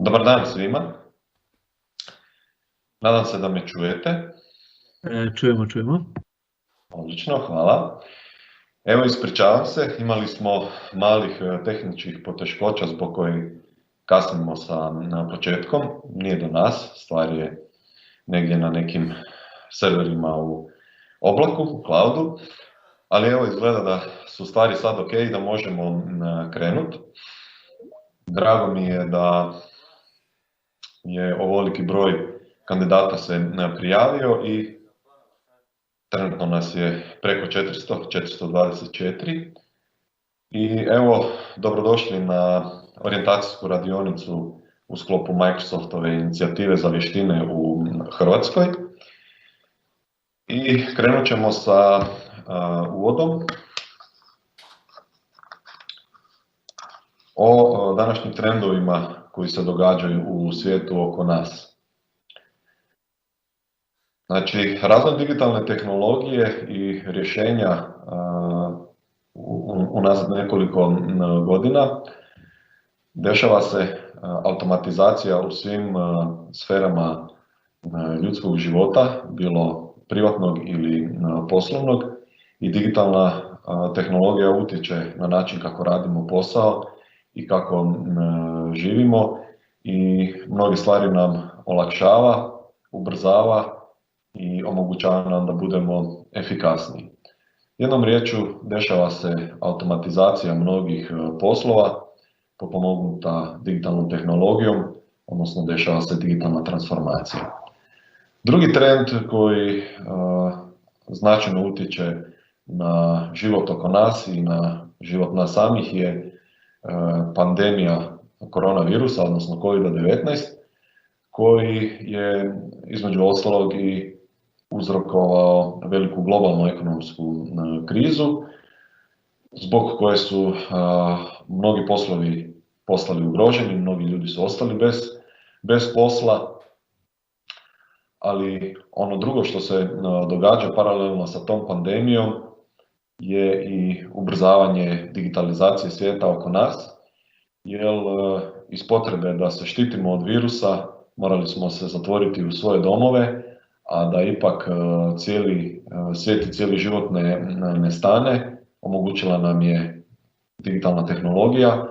Dobar dan svima. Nadam se da me čujete. Čujemo. Odlično, hvala. Evo, ispričavam se, imali smo malih tehničkih poteškoća zbog kojih kasnimo sa početkom. Nije do nas, stvar je negdje na nekim serverima u oblaku, u cloudu. Ali evo, izgleda da su stvari sad ok, da možemo krenuti. Drago mi je da je ovoliki broj kandidata se prijavio i trenutno nas je preko 424. I evo, dobrodošli na orijentacijsku radionicu u sklopu Microsoftove inicijative za vještine u Hrvatskoj. I krenut ćemo sa uvodom o današnjim trendovima koji se događaju u svijetu oko nas. Znači, razvoj digitalne tehnologije i rješenja unazad nekoliko godina, dešava se automatizacija u svim sferama ljudskog života, bilo privatnog ili poslovnog, i digitalna tehnologija utječe na način kako radimo posao i kako živimo i mnoge stvari nam olakšava, ubrzava i omogućava nam da budemo efikasniji. Jednom riječju, dešava se automatizacija mnogih poslova potpomognuta digitalnom tehnologijom, odnosno dešava se digitalna transformacija. Drugi trend koji značajno utječe na život oko nas i na život nas samih je pandemija koronavirusa, odnosno COVID-19, koji je između ostalog i uzrokovao veliku globalnu ekonomsku krizu, zbog koje su mnogi poslovi postali ugroženi, mnogi ljudi su ostali bez posla, ali ono drugo što se događa paralelno sa tom pandemijom je i ubrzavanje digitalizacije svijeta oko nas, jer iz potrebe da se štitimo od virusa morali smo se zatvoriti u svoje domove, a da ipak cijeli svijet i cijeli život ne stane, omogućila nam je digitalna tehnologija,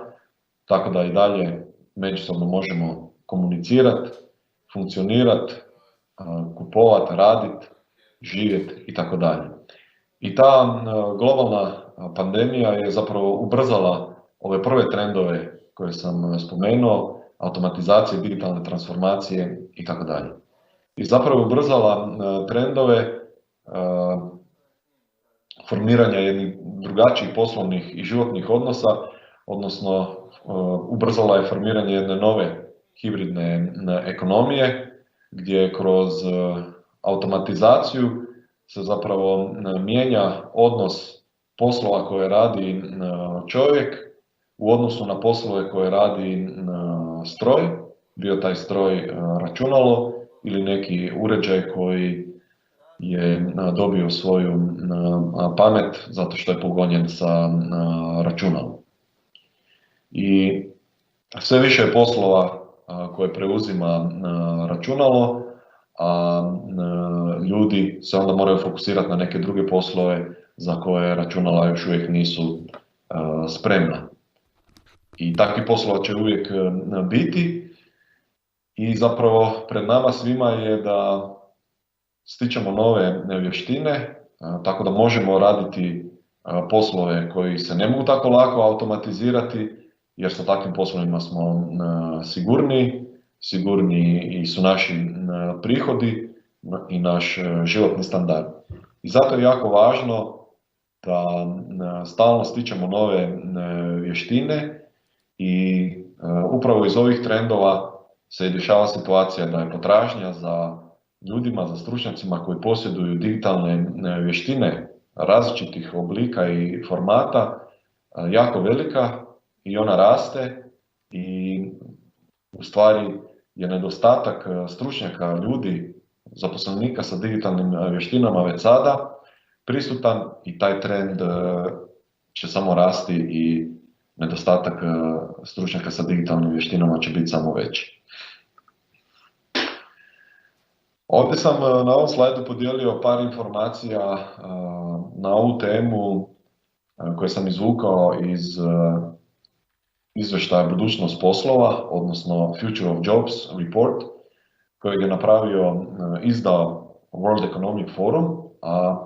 tako da i dalje međusobno možemo komunicirati, funkcionirati, kupovati, raditi, živjeti itd. I ta globalna pandemija je zapravo ubrzala ove prve trendove koje sam spomenuo, automatizacije, digitalne transformacije itd. I zapravo ubrzala trendove formiranja jednih drugačijih poslovnih i životnih odnosa, odnosno ubrzala je formiranje jedne nove hibridne ekonomije, gdje kroz automatizaciju se zapravo mijenja odnos poslova koje radi čovjek u odnosu na poslove koje radi stroj, bio taj stroj računalo ili neki uređaj koji je dobio svoju pamet zato što je pogonjen sa računalom. I sve više je poslova koje preuzima računalo, a ljudi se onda moraju fokusirati na neke druge poslove za koje računala još uvijek nisu spremna. I takvi poslova će uvijek biti i zapravo pred nama svima je da stičemo nove vještine, tako da možemo raditi poslove koji se ne mogu tako lako automatizirati, jer sa takvim poslovima smo sigurniji su naši prihodi i naš životni standard. I zato je jako važno da stalno stičemo nove vještine i upravo iz ovih trendova se dešava situacija da je potražnja za ljudima, za stručnjacima koji posjeduju digitalne vještine različitih oblika i formata jako velika i ona raste i u stvari je nedostatak stručnjaka, ljudi, zaposlenika sa digitalnim vještinama već sada prisutan i taj trend će samo rasti i nedostatak stručnjaka sa digitalnim vještinama će biti samo veći. Ovdje sam na ovom slajdu podijelio par informacija na ovu temu koje sam izvukao iz izvještaja Budućnost poslova, odnosno Future of Jobs Report, kojeg je izdao World Economic Forum, a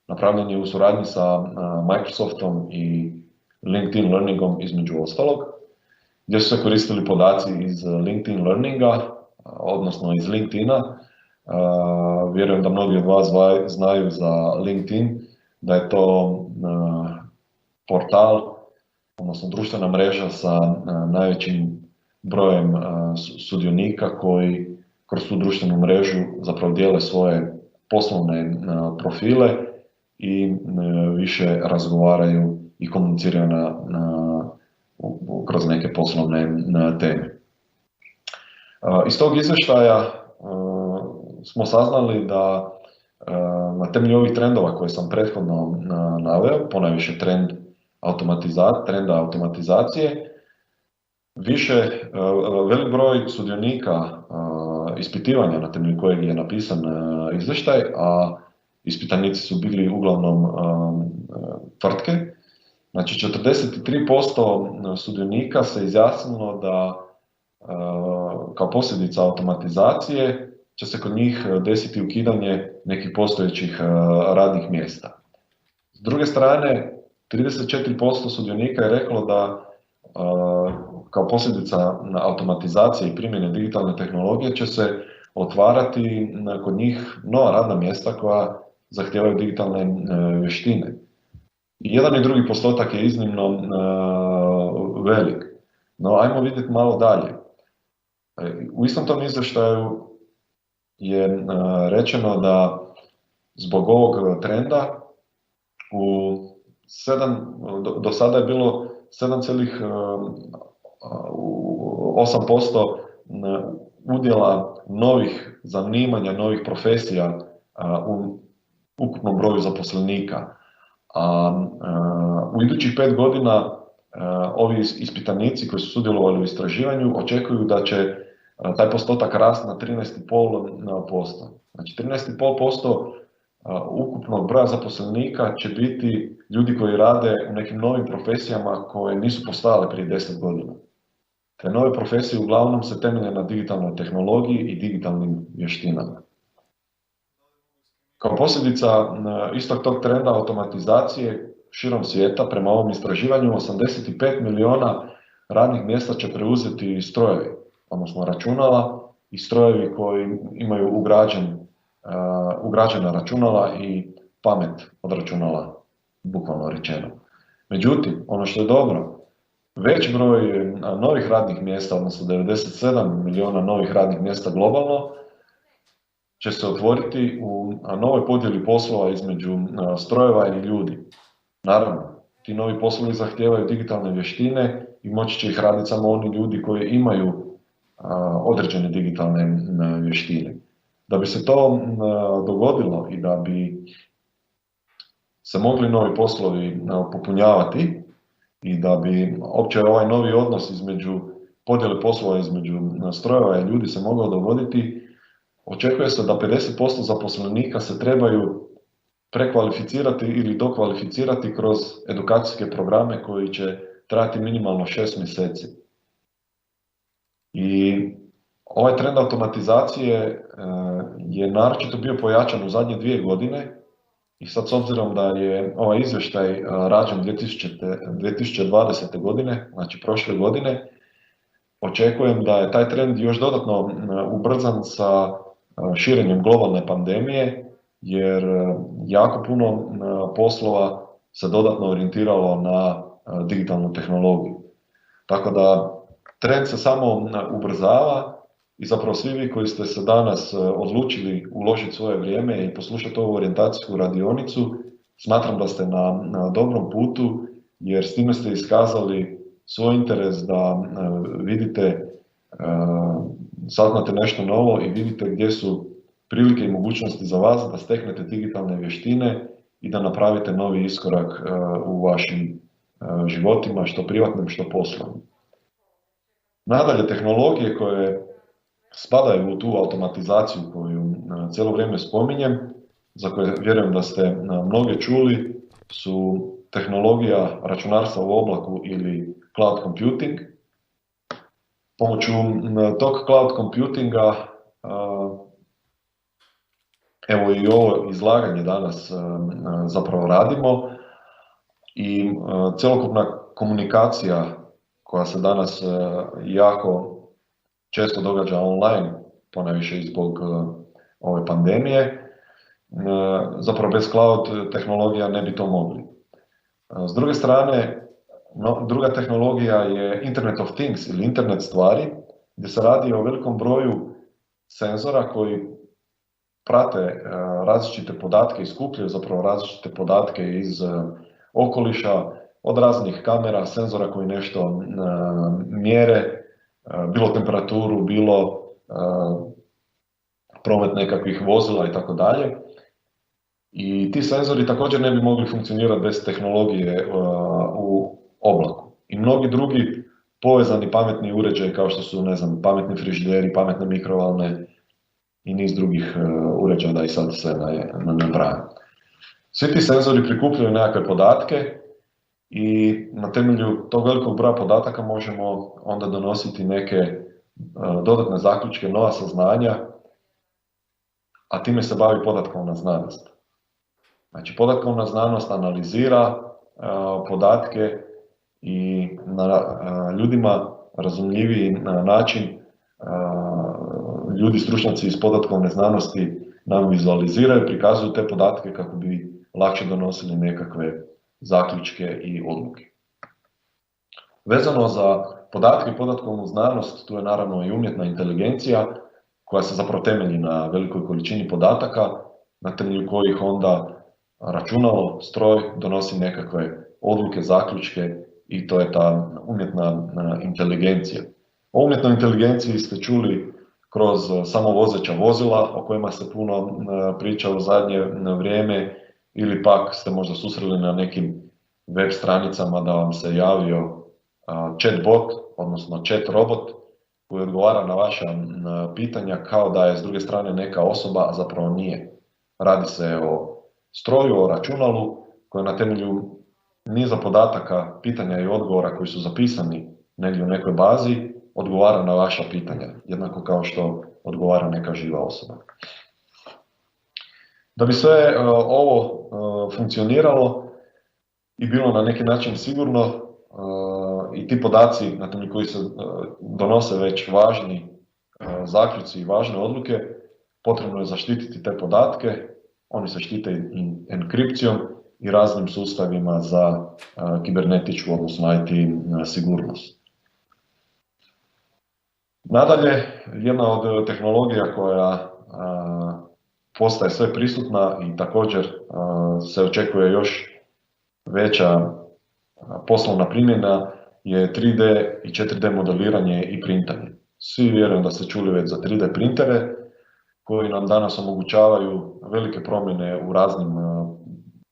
napravljen je u suradnji sa Microsoftom i LinkedIn Learningom između ostalog, gdje su se koristili podaci iz LinkedIn Learninga, odnosno iz LinkedIna. Vjerujem da mnogi od vas znaju za LinkedIn, da je to portal, odnosno društvena mreža sa najvećim brojem sudionika koji kroz tu društvenu mrežu zapravo dijele svoje poslovne profile i više razgovaraju i komuniciraju kroz neke poslovne teme. Iz tog izvještaja smo saznali da na temelju ovih trendova koje sam prethodno naveo, ponajviše trenda automatizacije, velik broj sudionika ispitivanja na temelju kojeg je napisan izvještaj, a ispitanici su bili uglavnom tvrtke. Znači 43% sudionika se izjasnilo da kao posljedica automatizacije će se kod njih desiti ukidanje nekih postojećih radnih mjesta. S druge strane, 34% sudionika je reklo da kao posljedica automatizacije i primjene digitalne tehnologije će se otvarati kod njih nova radna mjesta koja zahtijevaju digitalne vještine. I jedan i drugi postotak je iznimno velik. No, ajmo vidjeti malo dalje. U istom tom izvještaju je rečeno da zbog ovog trenda do sada je bilo 7,8% udjela novih zanimanja, novih profesija u ukupnom broju zaposlenika. A u idućih 5 godina ovi ispitanici koji su sudjelovali u istraživanju očekuju da će taj postotak rasti na 13,5%. Znači 13,5% ukupnog broja zaposlenika će biti ljudi koji rade u nekim novim profesijama koje nisu postojale prije 10 godina. Te nove profesije uglavnom se temelje na digitalnoj tehnologiji i digitalnim vještinama. Kao posljedica istog tog trenda automatizacije širom svijeta, prema ovom istraživanju, 85 milijuna radnih mjesta će preuzeti strojevi, odnosno računala i strojevi koji imaju ugrađena računala i pamet od računala, bukvalno rečeno. Međutim, ono što je dobro, veći broj novih radnih mjesta, odnosno 97 milijuna novih radnih mjesta globalno, će se otvoriti u novoj podjeli poslova između strojeva i ljudi. Naravno, ti novi poslovi zahtijevaju digitalne vještine i moći će ih raditi samo oni ljudi koji imaju određene digitalne vještine. Da bi se to dogodilo i da bi se mogli novi poslovi popunjavati i da bi opće ovaj novi odnos između podjele poslova između strojeva i ljudi se mogao dogoditi, očekuje se da 50% zaposlenika se trebaju prekvalificirati ili dokvalificirati kroz edukacijske programe koji će trajati minimalno 6 mjeseci. I ovaj trend automatizacije je naročito bio pojačan u zadnje 2 godine i sad s obzirom da je ovaj izvještaj rađen 2020. godine, znači prošle godine, očekujem da je taj trend još dodatno ubrzan sa širenjem globalne pandemije, jer jako puno poslova se dodatno orijentiralo na digitalnu tehnologiju. Tako da trend se samo ubrzava i zapravo svi vi koji ste se danas odlučili uložiti svoje vrijeme i poslušati ovu orijentacijsku radionicu, smatram da ste na dobrom putu, jer s time ste iskazali svoj interes da vidite, saznate nešto novo i vidite gdje su prilike i mogućnosti za vas da steknete digitalne vještine i da napravite novi iskorak u vašim životima, što privatnim, što poslovnim. Nadalje, tehnologije koje spadaju u tu automatizaciju koju cijelo vrijeme spominjem, za koje vjerujem da ste mnoge čuli, su tehnologija računarstva u oblaku ili cloud computing. Pomoću tog cloud computinga, evo i ovo izlaganje danas zapravo radimo, i cjelokupna komunikacija koja se danas jako često događa online, ponajviše i zbog ove pandemije, zapravo bez cloud tehnologija ne bi to mogli. S druge strane, druga tehnologija je Internet of Things ili internet stvari, gdje se radi o velikom broju senzora koji prate različite podatke i skupljaju zapravo različite podatke iz okoliša, od raznih kamera, senzora koji nešto mjere, bilo temperaturu, bilo promet nekakvih vozila i tako dalje. I ti senzori također ne bi mogli funkcionirati bez tehnologije u oblaku. I mnogi drugi povezani pametni uređaji kao što su, ne znam, pametni frižideri, pametne mikrovalne i niz drugih uređaja, da i sad sve ne nabrajam. Svi ti senzori prikupljaju nekakve podatke i na temelju tog velikog broja podataka možemo onda donositi neke dodatne zaključke, nova saznanja, a time se bavi podatkovna znanost. Znači, podatkovna znanost analizira podatke i na ljudima razumljiviji način ljudi, stručnjaci iz podatkovne znanosti nam vizualiziraju, prikazuju te podatke kako bi lakše donosili nekakve zaključke i odluke. Vezano za podatke i podatkovnu znanost, tu je naravno i umjetna inteligencija koja se zapravo temelji na velikoj količini podataka, na temelju kojih onda računalo, stroj donosi nekakve odluke, zaključke i to je ta umjetna inteligencija. O umjetnoj inteligenciji ste čuli kroz samovozeća vozila o kojima se puno priča u zadnje vrijeme, ili pak ste možda susreli na nekim web stranicama da vam se javio chatbot, odnosno chat robot koji odgovara na vaša pitanja kao da je s druge strane neka osoba, a zapravo nije. Radi se o stroju, o računalu koje na temelju niza podataka, pitanja i odgovora koji su zapisani negdje u nekoj bazi odgovara na vaša pitanja, jednako kao što odgovara neka živa osoba. Da bi sve ovo funkcioniralo i bilo na neki način sigurno, i ti podaci na temelju koji se donose već važni zaključci i važne odluke, potrebno je zaštititi te podatke. Oni se štite i enkripcijom i raznim sustavima za kibernetičku, odnosno IT sigurnost. Nadalje, jedna od tehnologija koja postaje sve prisutna i također se očekuje još veća poslovna primjena je 3D i 4D modeliranje i printanje. Svi vjerujem da ste čuli već za 3D printere koji nam danas omogućavaju velike promjene u raznim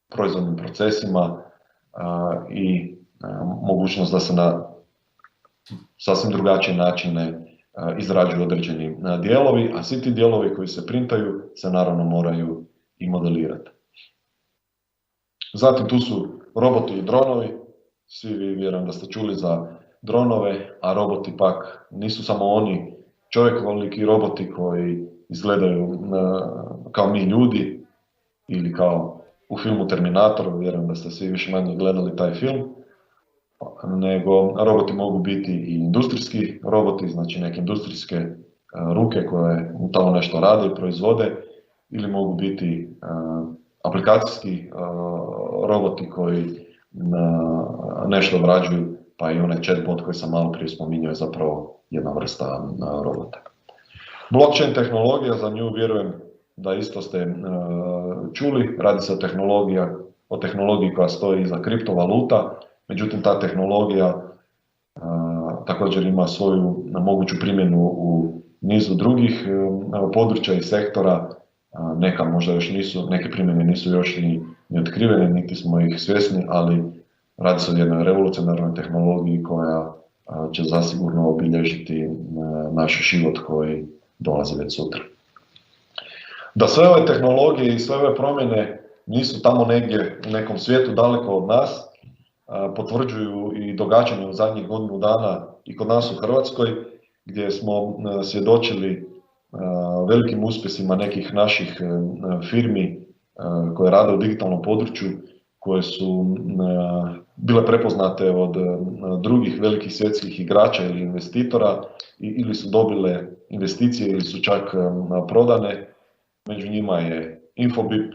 proizvodnim procesima i mogućnost da se na sasvim drugačije načine izrađuju određeni dijelovi, a svi ti dijelovi koji se printaju se naravno moraju i modelirati. Zatim tu su roboti i dronovi. Svi vi vjerujem da ste čuli za dronove, a roboti pak nisu samo oni čovjekoliki roboti koji izgledaju kao mi ljudi ili kao u filmu Terminator, vjerujem da ste svi više manje gledali taj film, nego roboti mogu biti i industrijski roboti, znači neke industrijske ruke koje tamo nešto rade i proizvode, ili mogu biti aplikacijski roboti koji nešto obrađuju, pa i onaj chatbot koji sam malo prije spominjao je zapravo jedna vrsta robota. Blockchain tehnologija, za nju vjerujem da isto ste čuli, radi se o tehnologiji koja stoji iza kriptovaluta, međutim ta tehnologija također ima svoju moguću primjenu u nizu drugih područja i sektora, neka možda još nisu, neke primjene nisu još ni otkrivene, niti smo ih svjesni, ali Radi se o jednoj revolucionarnoj tehnologiji koja će zasigurno obilježiti naš život koji dolazi već sutra. Da sve ove tehnologije i sve ove promjene nisu tamo negdje u nekom svijetu daleko od nas, potvrđuju i događanja u zadnjih godinu dana i kod nas u Hrvatskoj, gdje smo svjedočili velikim uspjesima nekih naših firmi koje rade u digitalnom području, koje su bile prepoznate od drugih velikih svjetskih igrača ili investitora ili su dobile investicije ili su čak prodane. Među njima je Infobip,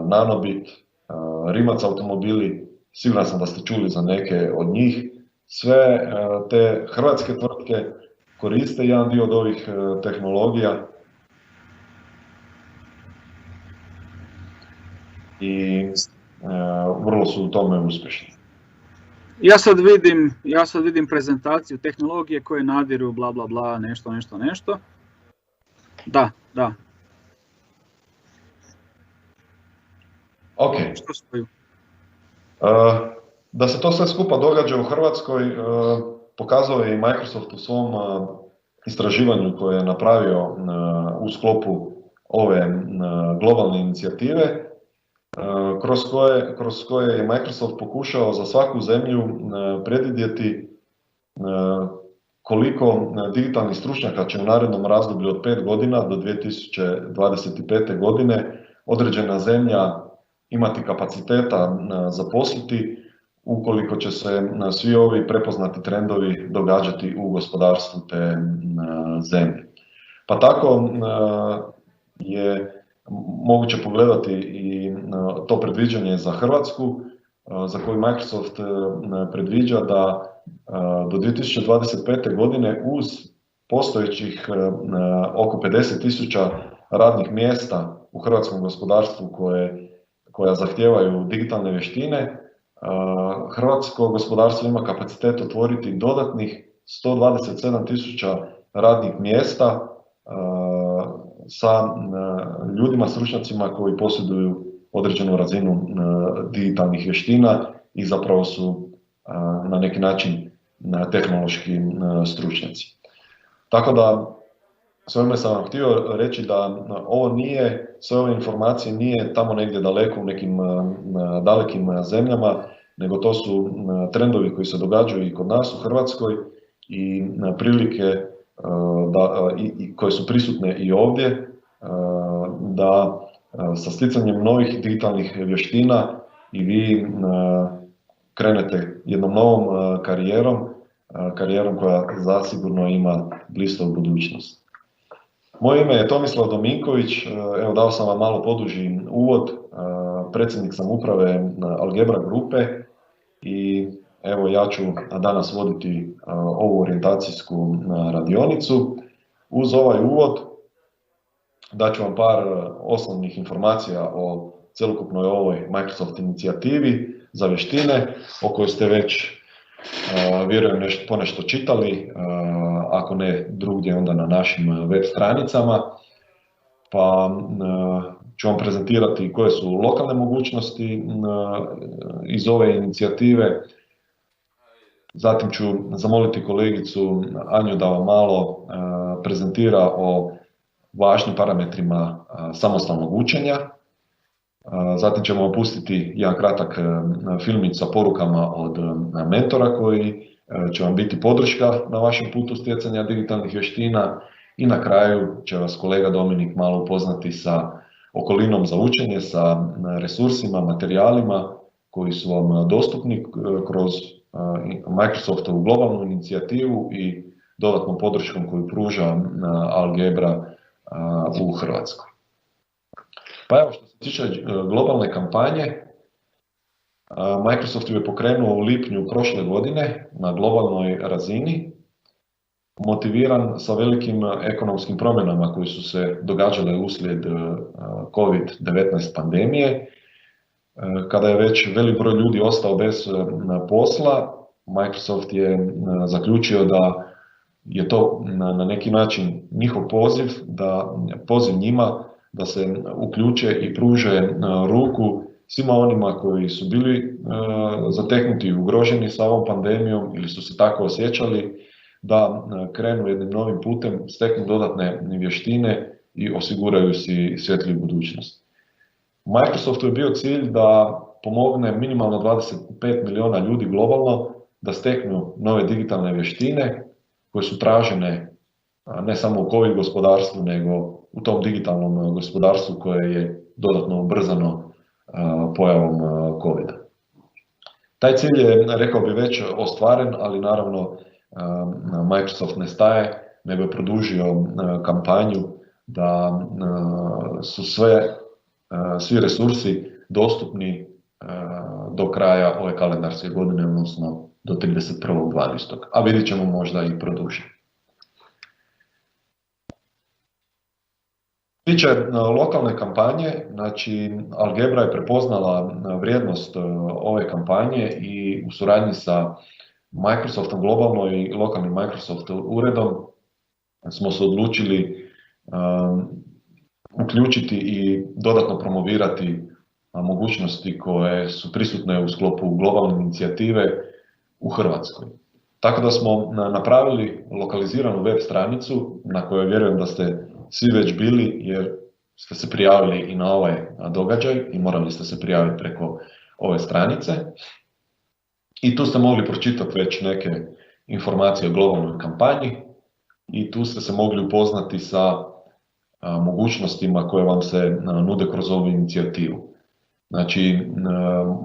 Nanobit, Rimac automobili, siguran sam da ste čuli za neke od njih. Sve te hrvatske tvrtke koriste jedan dio od ovih tehnologija i vrlo su u tome uspješni. Ja sad vidim prezentaciju tehnologije koje nadiru bla bla bla, nešto. Da. Ok. Što stoju? Da se to sve skupa događa u Hrvatskoj, pokazao je i Microsoft u svom istraživanju koje je napravio u sklopu ove globalne inicijative, kroz koje je Microsoft pokušao za svaku zemlju predvidjeti koliko digitalnih stručnjaka će u narednom razdoblju od 5 godina do 2025. godine određena zemlja imati kapaciteta zaposliti ukoliko će se svi ovi prepoznati trendovi događati u gospodarstvu te zemlje. Pa tako je moguće pogledati i to predviđanje za Hrvatsku, za koju Microsoft predviđa da do 2025. godine uz postojećih oko 50.000 radnih mjesta u hrvatskom gospodarstvu koja zahtijevaju digitalne vještine, hrvatsko gospodarstvo ima kapacitet otvoriti dodatnih 127.000 radnih mjesta sa ljudima, stručnjacima koji posjeduju određenu razinu digitalnih vještina i zapravo su na neki način tehnološki stručnjaci. Tako da, s ovime sam vam htio reći da sve ove informacije nije tamo negdje daleko u nekim dalekim zemljama, nego to su trendovi koji se događaju i kod nas u Hrvatskoj i prilike koje su prisutne i ovdje, da sa sticanjem novih digitalnih vještina i vi krenete jednom novom karijerom koja zasigurno ima blistavu budućnost. Moje ime je Tomislav Dominković, evo dao sam vam malo poduži uvod, predsjednik sam uprave Algebra grupe i evo ja ću danas voditi ovu orijentacijsku radionicu. Uz ovaj uvod daću vam par osnovnih informacija o cjelokupnoj ovoj Microsoft inicijativi za vještine, o kojoj ste već vjerujem ponešto čitali, ako ne drugdje onda na našim web stranicama, pa ću vam prezentirati koje su lokalne mogućnosti iz ove inicijative. Zatim ću zamoliti kolegicu Anju da vam malo prezentira o važnim parametrima samostalnog učenja. Zatim ćemo opustiti jedan kratak filmić sa porukama od mentora koji će vam biti podrška na vašem putu stjecanja digitalnih vještina i na kraju će vas kolega Dominik malo upoznati sa okolinom za učenje, sa resursima, materijalima koji su vam dostupni kroz Microsoftovu globalnu inicijativu i dodatnom podrškom koju pruža Algebra u Hrvatskoj. Pa evo, što se tiče globalne kampanje, Microsoft ju je pokrenuo u lipnju prošle godine na globalnoj razini, motiviran sa velikim ekonomskim promjenama koje su se događale uslijed COVID-19 pandemije. Kada je već velik broj ljudi ostao bez posla, Microsoft je zaključio da je to na neki način njihov poziv njima da se uključe i pruže ruku svima onima koji su bili zateknuti i ugroženi sa ovom pandemijom ili su se tako osjećali, da krenu jednim novim putem, steknu dodatne vještine i osiguraju si svjetliju budućnost. Microsoftu je bio cilj da pomogne minimalno 25 milijuna ljudi globalno da steknu nove digitalne vještine koje su tražene ne samo u COVID gospodarstvu, nego u tom digitalnom gospodarstvu koje je dodatno ubrzano pojavom COVID-a. Taj cilj je, rekao bi, već ostvaren, ali naravno Microsoft ne staje, nego je produžio kampanju da su svi resursi dostupni do kraja ove kalendarske godine, odnosno do 31.12. A vidjet ćemo možda i produžiti. Što se tiče lokalne kampanje, znači Algebra je prepoznala vrijednost ove kampanje i u suradnji sa Microsoftom globalno i lokalnim Microsoft uredom smo se odlučili uključiti i dodatno promovirati mogućnosti koje su prisutne u sklopu globalne inicijative u Hrvatskoj. Tako da smo napravili lokaliziranu web stranicu na kojoj vjerujem da ste svi već bili, jer ste se prijavili i na ovaj događaj i morali ste se prijaviti preko ove stranice. I tu ste mogli pročitati već neke informacije o globalnoj kampanji i tu ste se mogli upoznati sa mogućnostima koje vam se nude kroz ovu inicijativu. Znači,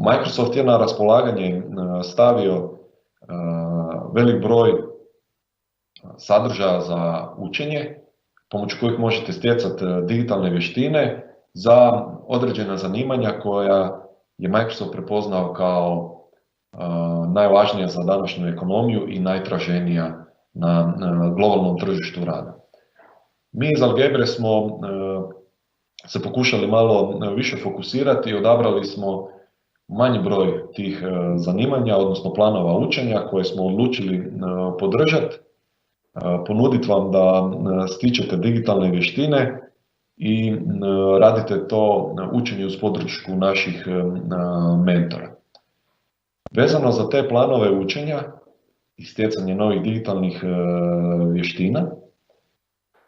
Microsoft je na raspolaganje stavio velik broj sadržaja za učenje, pomoću kojih možete stjecati digitalne vještine za određena zanimanja koja je Microsoft prepoznao kao najvažnija za današnju ekonomiju i najtraženija na globalnom tržištu rada. Mi iz Algebre smo se pokušali malo više fokusirati i odabrali smo manji broj tih zanimanja, odnosno planova učenja koje smo odlučili podržati, ponuditi vam da stičete digitalne vještine i radite to učenje uz podršku naših mentora. Vezano za te planove učenja i stjecanje novih digitalnih vještina,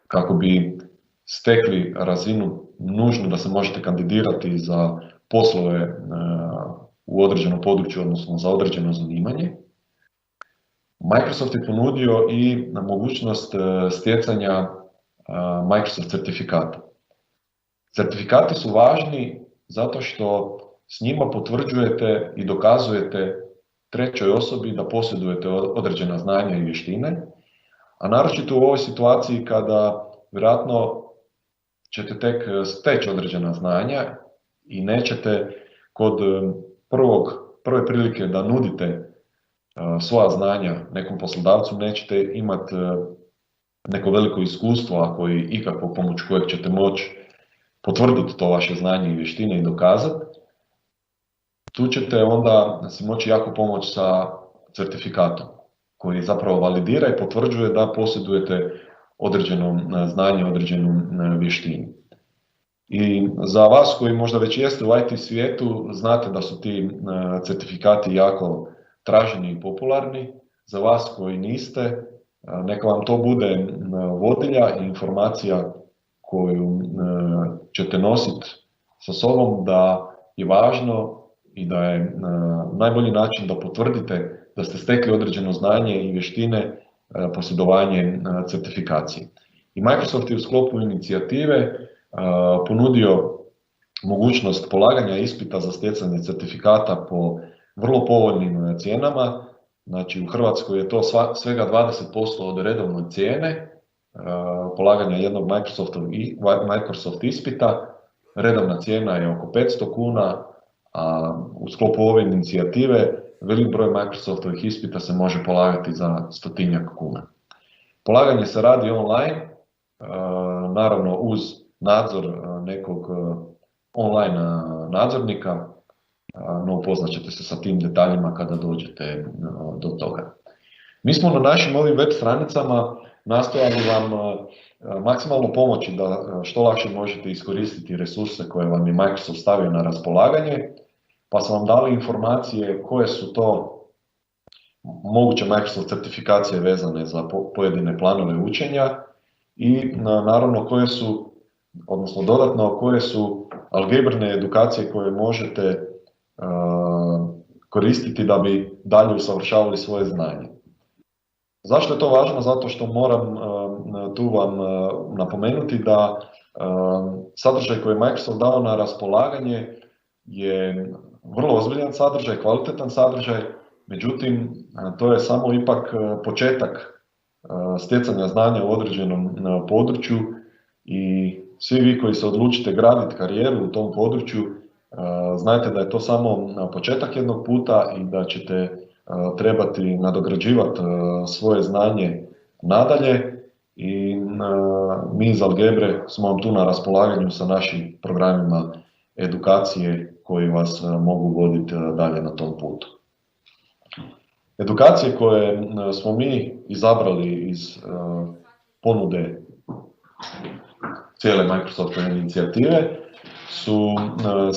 kako bi stekli razinu nužnu da se možete kandidirati za poslove u određenom području, odnosno za određeno zanimanje, Microsoft je ponudio i mogućnost stjecanja Microsoft certifikata. Certifikati su važni zato što s njima potvrđujete i dokazujete trećoj osobi da posjedujete određena znanja i vještine, a naročito u ovoj situaciji kada vjerojatno ćete tek steći određena znanja i nećete kod prve prilike da nudite svoja znanja nekom poslodavcu, nećete imati neko veliko iskustvo, ako i ikakvo, pomoć kojeg ćete moći potvrditi to vaše znanje i vještine i dokazati. Tu ćete onda si moći jako pomoći sa certifikatom koji zapravo validira i potvrđuje da posjedujete određeno znanje, određenu vještinu. I za vas koji možda već jeste u IT svijetu, znate da su ti certifikati jako traženi i popularni. Za vas koji niste, neka vam to bude vodilja i informacija koju ćete nositi sa sobom, da je važno i da je najbolji način da potvrdite da ste stekli određeno znanje i vještine posjedovanje certifikacije. I Microsoft je u sklopu inicijative ponudio mogućnost polaganja ispita za stjecanje certifikata po vrlo povoljnim cijenama. Znači, u Hrvatskoj je to svega 20% od redovne cijene polaganja jednog Microsoft ispita. Redovna cijena je oko 500 kuna, a u sklopu ove inicijative velik broj Microsoftovih ispita se može polagati za 100-tinjak kuna. Polaganje se radi online, naravno uz nadzor nekog online nadzornika, no upoznat ćete se sa tim detaljima kada dođete do toga. Mi smo na našim ovim web stranicama nastojali vam maksimalno pomoći da što lakše možete iskoristiti resurse koje vam je Microsoft stavio na raspolaganje, pa su vam dali informacije koje su to moguće Microsoft certifikacije vezane za pojedine planove učenja i naravno koje su, odnosno dodatno koje su algebrne edukacije koje možete koristiti da bi dalje usavršavali svoje znanje. Zašto je to važno? Zato što moram tu vam napomenuti da sadržaj koji je Microsoft dao na raspolaganje je vrlo ozbiljan sadržaj, kvalitetan sadržaj, međutim to je samo ipak početak stjecanja znanja u određenom području i svi vi koji se odlučite graditi karijeru u tom području, znajte da je to samo početak jednog puta i da ćete trebati nadograđivati svoje znanje nadalje i mi iz Algebre smo vam tu na raspolaganju sa našim programima edukacije koji vas mogu voditi dalje na tom putu. Edukacije koje smo mi izabrali iz ponude cijele Microsoftove inicijative su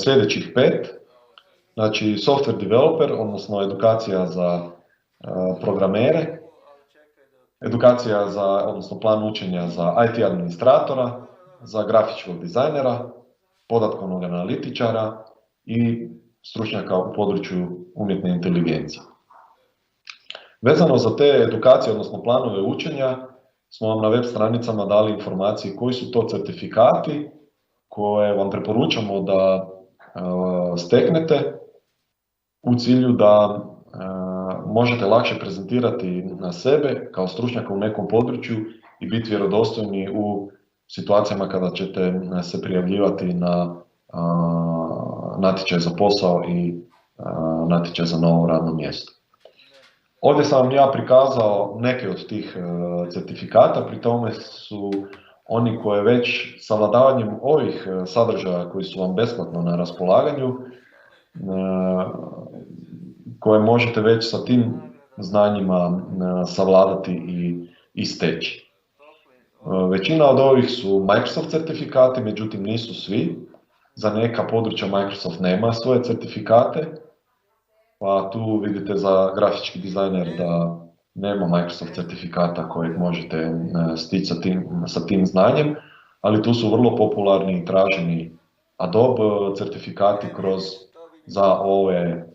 sljedećih 5. Znači software developer, odnosno edukacija za programere, edukacija za, odnosno plan učenja za IT administratora, za grafičkog dizajnera, podatkovnog analitičara i stručnjaka u području umjetne inteligencije. Vezano za te edukacije, odnosno planove učenja, smo vam na web stranicama dali informacije koji su to certifikati koje vam preporučamo da steknete u cilju da možete lakše prezentirati na sebe kao stručnjaka u nekom području i biti vjerodostojni u situacijama kada ćete se prijavljivati na natječaj za posao i natječaj za novo radno mjesto. Ovdje sam vam ja prikazao neke od tih certifikata, pri tome su oni koje već savladavanjem ovih sadržaja koji su vam besplatno na raspolaganju, koje možete već sa tim znanjima savladati i steći. Većina od ovih su Microsoft certifikati, međutim nisu svi. Za neka područja Microsoft nema svoje certifikate, pa tu vidite za grafički dizajner da nema Microsoft certifikata kojeg možete stići sa tim znanjem, ali tu su vrlo popularni i traženi Adobe certifikati za ove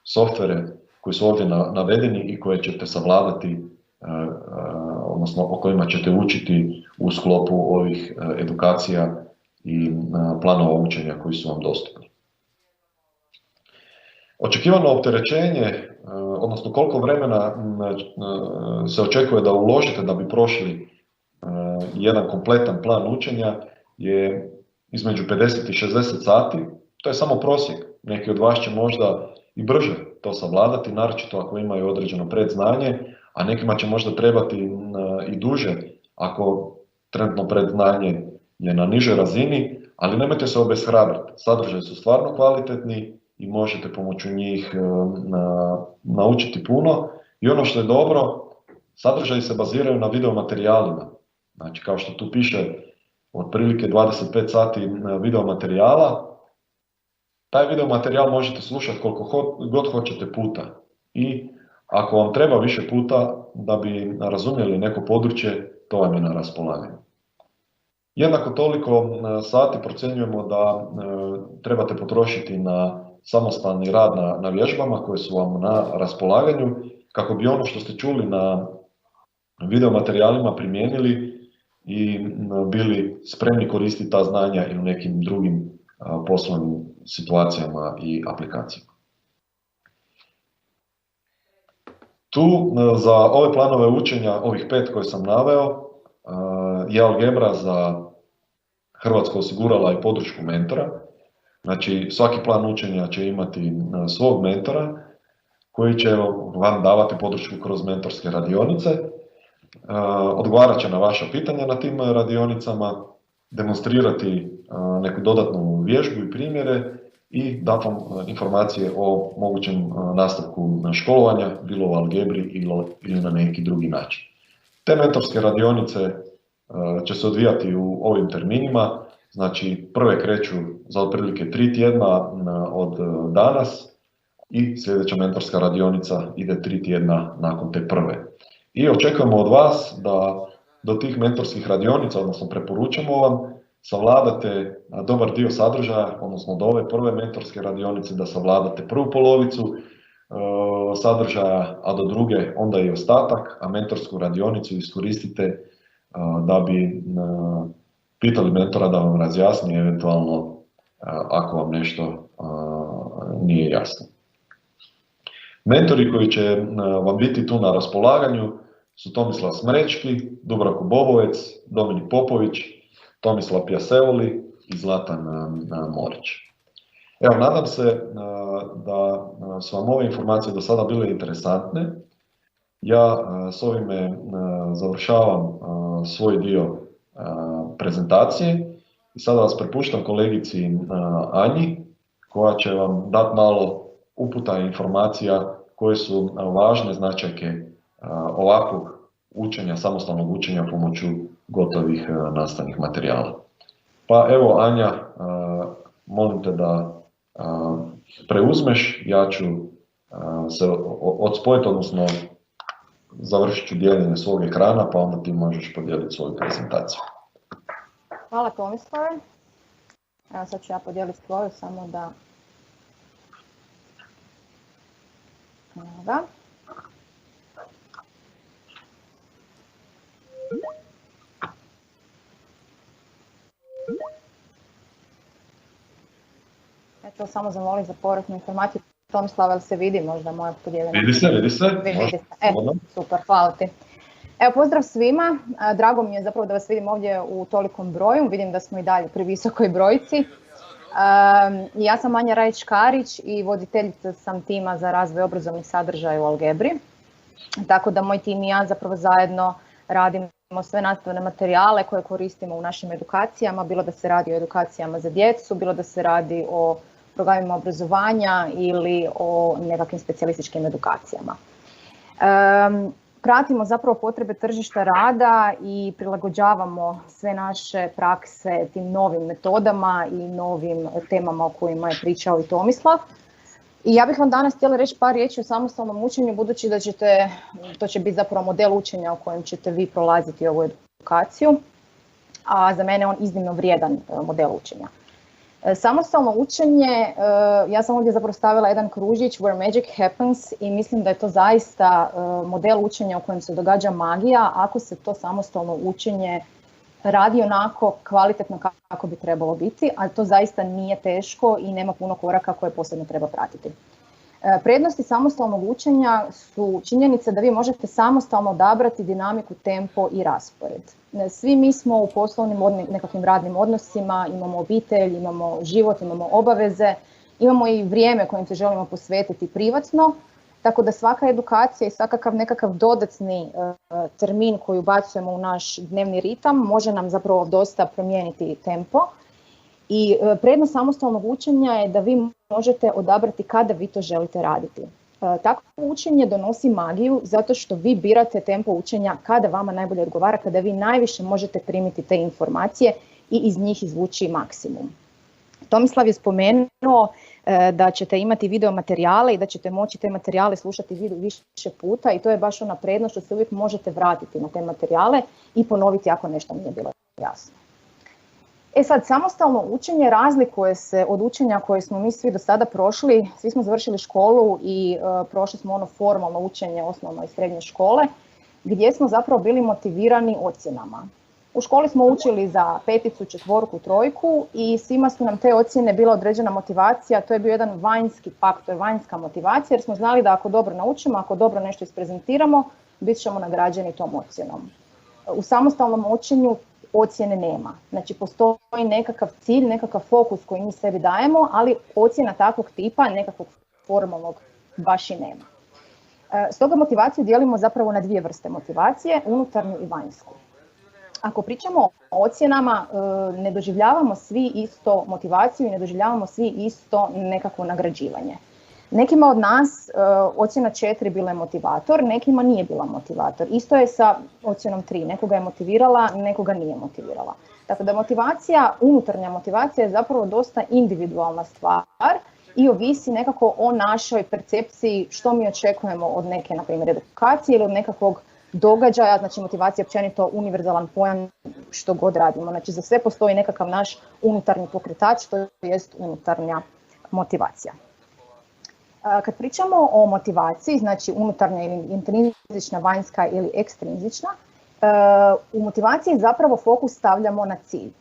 softvere koji su ovdje navedeni i koje ćete savladati, odnosno o kojima ćete učiti u sklopu ovih edukacija i planova učenja koji su vam dostupni. Očekivano opterećenje, odnosno koliko vremena se očekuje da uložite da bi prošli jedan kompletan plan učenja, je između 50 i 60 sati. To je samo prosjek. Neki od vas će možda i brže to savladati, naročito ako imaju određeno predznanje, a nekima će možda trebati i duže ako trenutno predznanje je na nižoj razini, ali nemojte se obeshrabriti. Sadržaji su stvarno kvalitetni i možete pomoću njih naučiti puno. I ono što je dobro, sadržaji se baziraju na video materijalima. Znači, kao što tu piše, otprilike 25 sati video materijala. Taj video materijal možete slušati koliko god hoćete puta. I ako vam treba više puta da bi razumjeli neko područje, to vam je na raspolaganju. Jednako toliko sati procjenjujemo da trebate potrošiti na samostalni rad na vježbama koje su vam na raspolaganju, kako bi ono što ste čuli na video materijalima primijenili i bili spremni koristiti ta znanja i u nekim drugim poslovnim situacijama i aplikacijama. Tu za ove planove učenja, ovih 5 koje sam naveo, je Algebra za Hrvatsko osigurala i podršku mentora. Znači, svaki plan učenja će imati svog mentora koji će vam davati podršku kroz mentorske radionice, odgovarat će na vaša pitanja na tim radionicama, demonstrirati neku dodatnu vježbu i primjere i dati vam informacije o mogućem nastavku školovanja, bilo u Algebri ili na neki drugi način. Te mentorske radionice će se odvijati u ovim terminima, Znači, prve kreću za otprilike 3 tjedna od danas i sljedeća mentorska radionica ide 3 tjedna nakon te prve. I očekujemo od vas da do tih mentorskih radionica, odnosno preporučamo vam, savladate dobar dio sadržaja, odnosno do ove prve mentorske radionice da savladate prvu polovicu sadržaja, a do druge onda i ostatak, a mentorsku radionicu iskoristite da bi pitali mentora da vam razjasni eventualno ako vam nešto nije jasno. Mentori koji će vam biti tu na raspolaganju su Tomislav Smrečki, Dubravko Bobovec, Dominik Popović, Tomislav Pjasevoli i Zlatan Morić. Evo, nadam se da su vam ove informacije do sada bile interesantne. Ja s ovime završavam svoj dio prezentacije i sada vas prepuštam kolegici Anji koja će vam dati malo uputa i informacija koje su važne značajke ovakvog učenja, samostalnog učenja pomoću gotovih nastavnih materijala. Pa evo Anja, molim te da preuzmeš, ja ću se odspojiti, odnosno završit ću dijeljenje svog ekrana, pa onda ti možeš podijeliti svoju prezentaciju. Hvala Tomislave. Evo sad ću ja podijeliti svoju, samo da... Da. Ja ću samo zamoliti za povratnu informaciju. Tomislava, ali se vidi možda moja podijeljena? Vidi se. Vidi se. Super, hvala ti. Evo, pozdrav svima. Drago mi je zapravo da vas vidim ovdje u tolikom broju. Vidim da smo i dalje pri visokoj brojci. Ja sam Anja Rajić-Karić i voditeljica sam tima za razvoj obrazovnih sadržaja u Algebri. Tako da moj tim i ja zapravo zajedno radimo sve nastavne materijale koje koristimo u našim edukacijama, bilo da se radi o edukacijama za djecu, bilo da se radi o programima obrazovanja ili o nekakvim specijalističkim edukacijama. Pratimo zapravo potrebe tržišta rada i prilagođavamo sve naše prakse tim novim metodama i novim temama o kojima je pričao i Tomislav. I ja bih vam danas htjela reći par riječi o samostalnom učenju, budući da to će biti zapravo model učenja u kojem ćete vi prolaziti ovu edukaciju, a za mene je on iznimno vrijedan model učenja. Samostalno učenje, ja sam ovdje zapravo stavila jedan kružić where magic happens i mislim da je to zaista model učenja u kojem se događa magija ako se to samostalno učenje radi onako kvalitetno kako bi trebalo biti, ali to zaista nije teško i nema puno koraka koje posebno treba pratiti. Prednosti samostalnog učenja su činjenica da vi možete samostalno odabrati dinamiku, tempo i raspored. Svi mi smo u poslovnim nekakvim radnim odnosima, imamo obitelj, imamo život, imamo obaveze, imamo i vrijeme kojim se želimo posvetiti privatno, tako da svaka edukacija i svakakav nekakav dodatni termin koji ubacujemo u naš dnevni ritam može nam zapravo dosta promijeniti tempo. I prednost samostalnog učenja je da vi možete odabrati kada vi to želite raditi. Takvo učenje donosi magiju zato što vi birate tempo učenja kada vama najbolje odgovara, kada vi najviše možete primiti te informacije i iz njih izvući maksimum. Tomislav je spomenuo da ćete imati video materijale i da ćete moći te materijale slušati više puta i to je baš ona prednost što se uvijek možete vratiti na te materijale i ponoviti ako nešto nije bilo jasno. E sad, samostalno učenje razlikuje se od učenja koje smo mi svi do sada prošli. Svi smo završili školu i prošli smo ono formalno učenje osnovne i srednje škole gdje smo zapravo bili motivirani ocjenama. U školi smo učili za 5, 4, 3 i svima su nam te ocjene bila određena motivacija. To je bio jedan vanjski faktor, vanjska motivacija jer smo znali da ako dobro naučimo, ako dobro nešto isprezentiramo, bit ćemo nagrađeni tom ocjenom. U samostalnom učenju ocjene nema. Znači postoji nekakav cilj, nekakav fokus koji mi sebi dajemo, ali ocjena takvog tipa, nekakvog formalnog, baš i nema. Stoga motivaciju dijelimo zapravo na 2 vrste motivacije, unutarnju i vanjsku. Ako pričamo o ocjenama, ne doživljavamo svi isto motivaciju i ne doživljavamo svi isto nekakvo nagrađivanje. Nekima od nas ocjena 4 bila je motivator, nekima nije bila motivator. Isto je sa ocjenom 3, nekoga je motivirala, nekoga nije motivirala. Tako da motivacija, unutarnja motivacija je zapravo dosta individualna stvar i ovisi nekako o našoj percepciji što mi očekujemo od neke, na primjer, edukacije ili od nekakvog događaja. Znači motivacija je općenito univerzalan pojam što god radimo. Znači za sve postoji nekakav naš unutarnji pokretač, to jest unutarnja motivacija. Kad pričamo o motivaciji, znači unutarnja ili intrinzična, vanjska ili ekstrinzična, u motivaciji zapravo fokus stavljamo na cilj.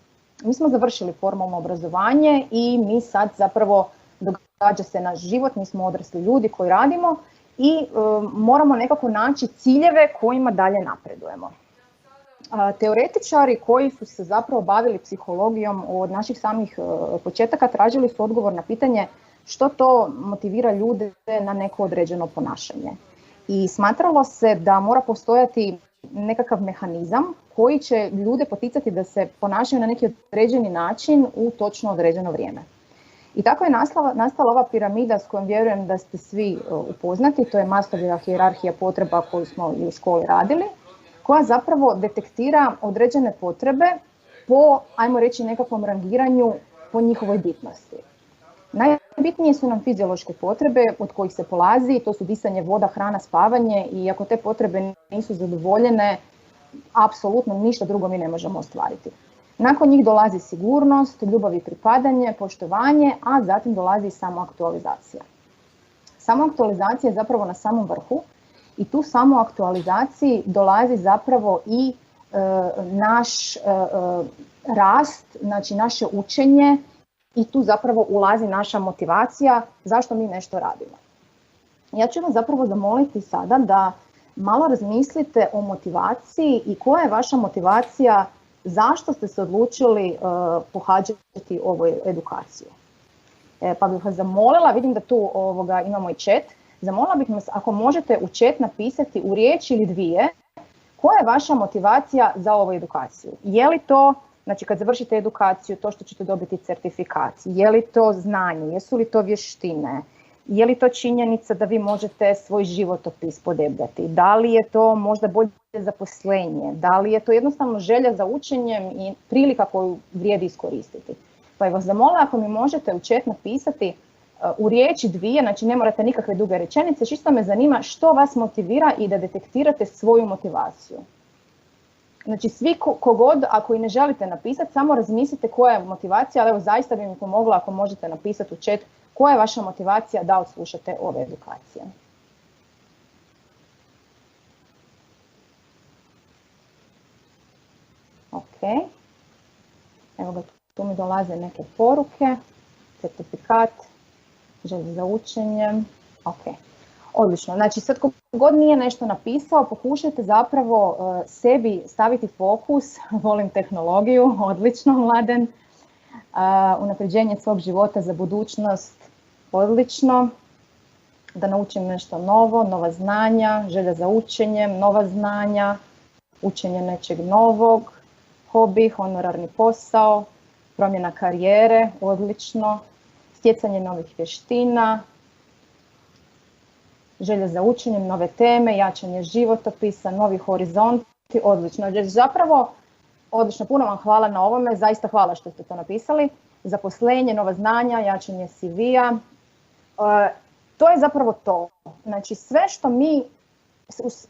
Mi smo završili formalno obrazovanje i mi sad zapravo događa se naš život, mi smo odrasli ljudi koji radimo i moramo nekako naći ciljeve kojima dalje napredujemo. Teoretičari koji su se zapravo bavili psihologijom od naših samih početaka tražili su odgovor na pitanje što to motivira ljude na neko određeno ponašanje. I smatralo se da mora postojati nekakav mehanizam koji će ljude poticati da se ponašaju na neki određeni način u točno određeno vrijeme. I tako je nastala ova piramida s kojom vjerujem da ste svi upoznati, to je Maslowova hijerarhija potreba koju smo i u školi radili, koja zapravo detektira određene potrebe po, ajmo reći, nekakvom rangiranju po njihovoj bitnosti. Najbitnije su nam fiziološke potrebe od kojih se polazi, to su disanje, voda, hrana, spavanje i ako te potrebe nisu zadovoljene, apsolutno ništa drugo mi ne možemo ostvariti. Nakon njih dolazi sigurnost, ljubav i pripadanje, poštovanje, a zatim dolazi i samoaktualizacija. Samoaktualizacija je zapravo na samom vrhu i tu samoaktualizaciji dolazi zapravo i naš rast, znači naše učenje, i tu zapravo ulazi naša motivacija zašto mi nešto radimo. Ja ću vas zapravo zamoliti sada da malo razmislite o motivaciji i koja je vaša motivacija, zašto ste se odlučili pohađati ovu edukaciju. Pa bih vas zamolila, vidim da tu imamo i chat, zamolila bih vas ako možete u chat napisati u riječ ili dvije koja je vaša motivacija za ovu edukaciju. Je li to, znači kad završite edukaciju, to što ćete dobiti certifikat, je li to znanje, jesu li to vještine, je li to činjenica da vi možete svoj životopis podebljati, da li je to možda bolje zaposlenje, da li je to jednostavno želja za učenjem i prilika koju vrijedi iskoristiti. Pa vas zamolila ako mi možete u chat napisati u riječi dvije, znači ne morate nikakve duge rečenice, čisto me zanima što vas motivira i da detektirate svoju motivaciju. Znači svi kogod, ako i ne želite napisati, samo razmislite koja je motivacija, ali evo zaista bi mi pomogla ako možete napisati u chat koja je vaša motivacija da odslušate ove edukacije. Ok, evo ga, tu mi dolaze neke poruke, certifikat, želje za učenjem, ok. Odlično, znači sad kogod nije nešto napisao, pokušajte zapravo sebi staviti fokus, volim tehnologiju, odlično Mladen, unapređenje svog života za budućnost, odlično, da naučim nešto novo, nova znanja, želja za učenjem, nova znanja, učenje nečeg novog, hobi, honorarni posao, promjena karijere, odlično, stjecanje novih vještina, želja za učenjem, nove teme, jačanje životopisa, novi horizonti, odlično. Zapravo, odlično, puno vam hvala na ovome, zaista hvala što ste to napisali. Zaposlenje, nova znanja, jačanje CV-a, to je zapravo to. Znači sve što mi,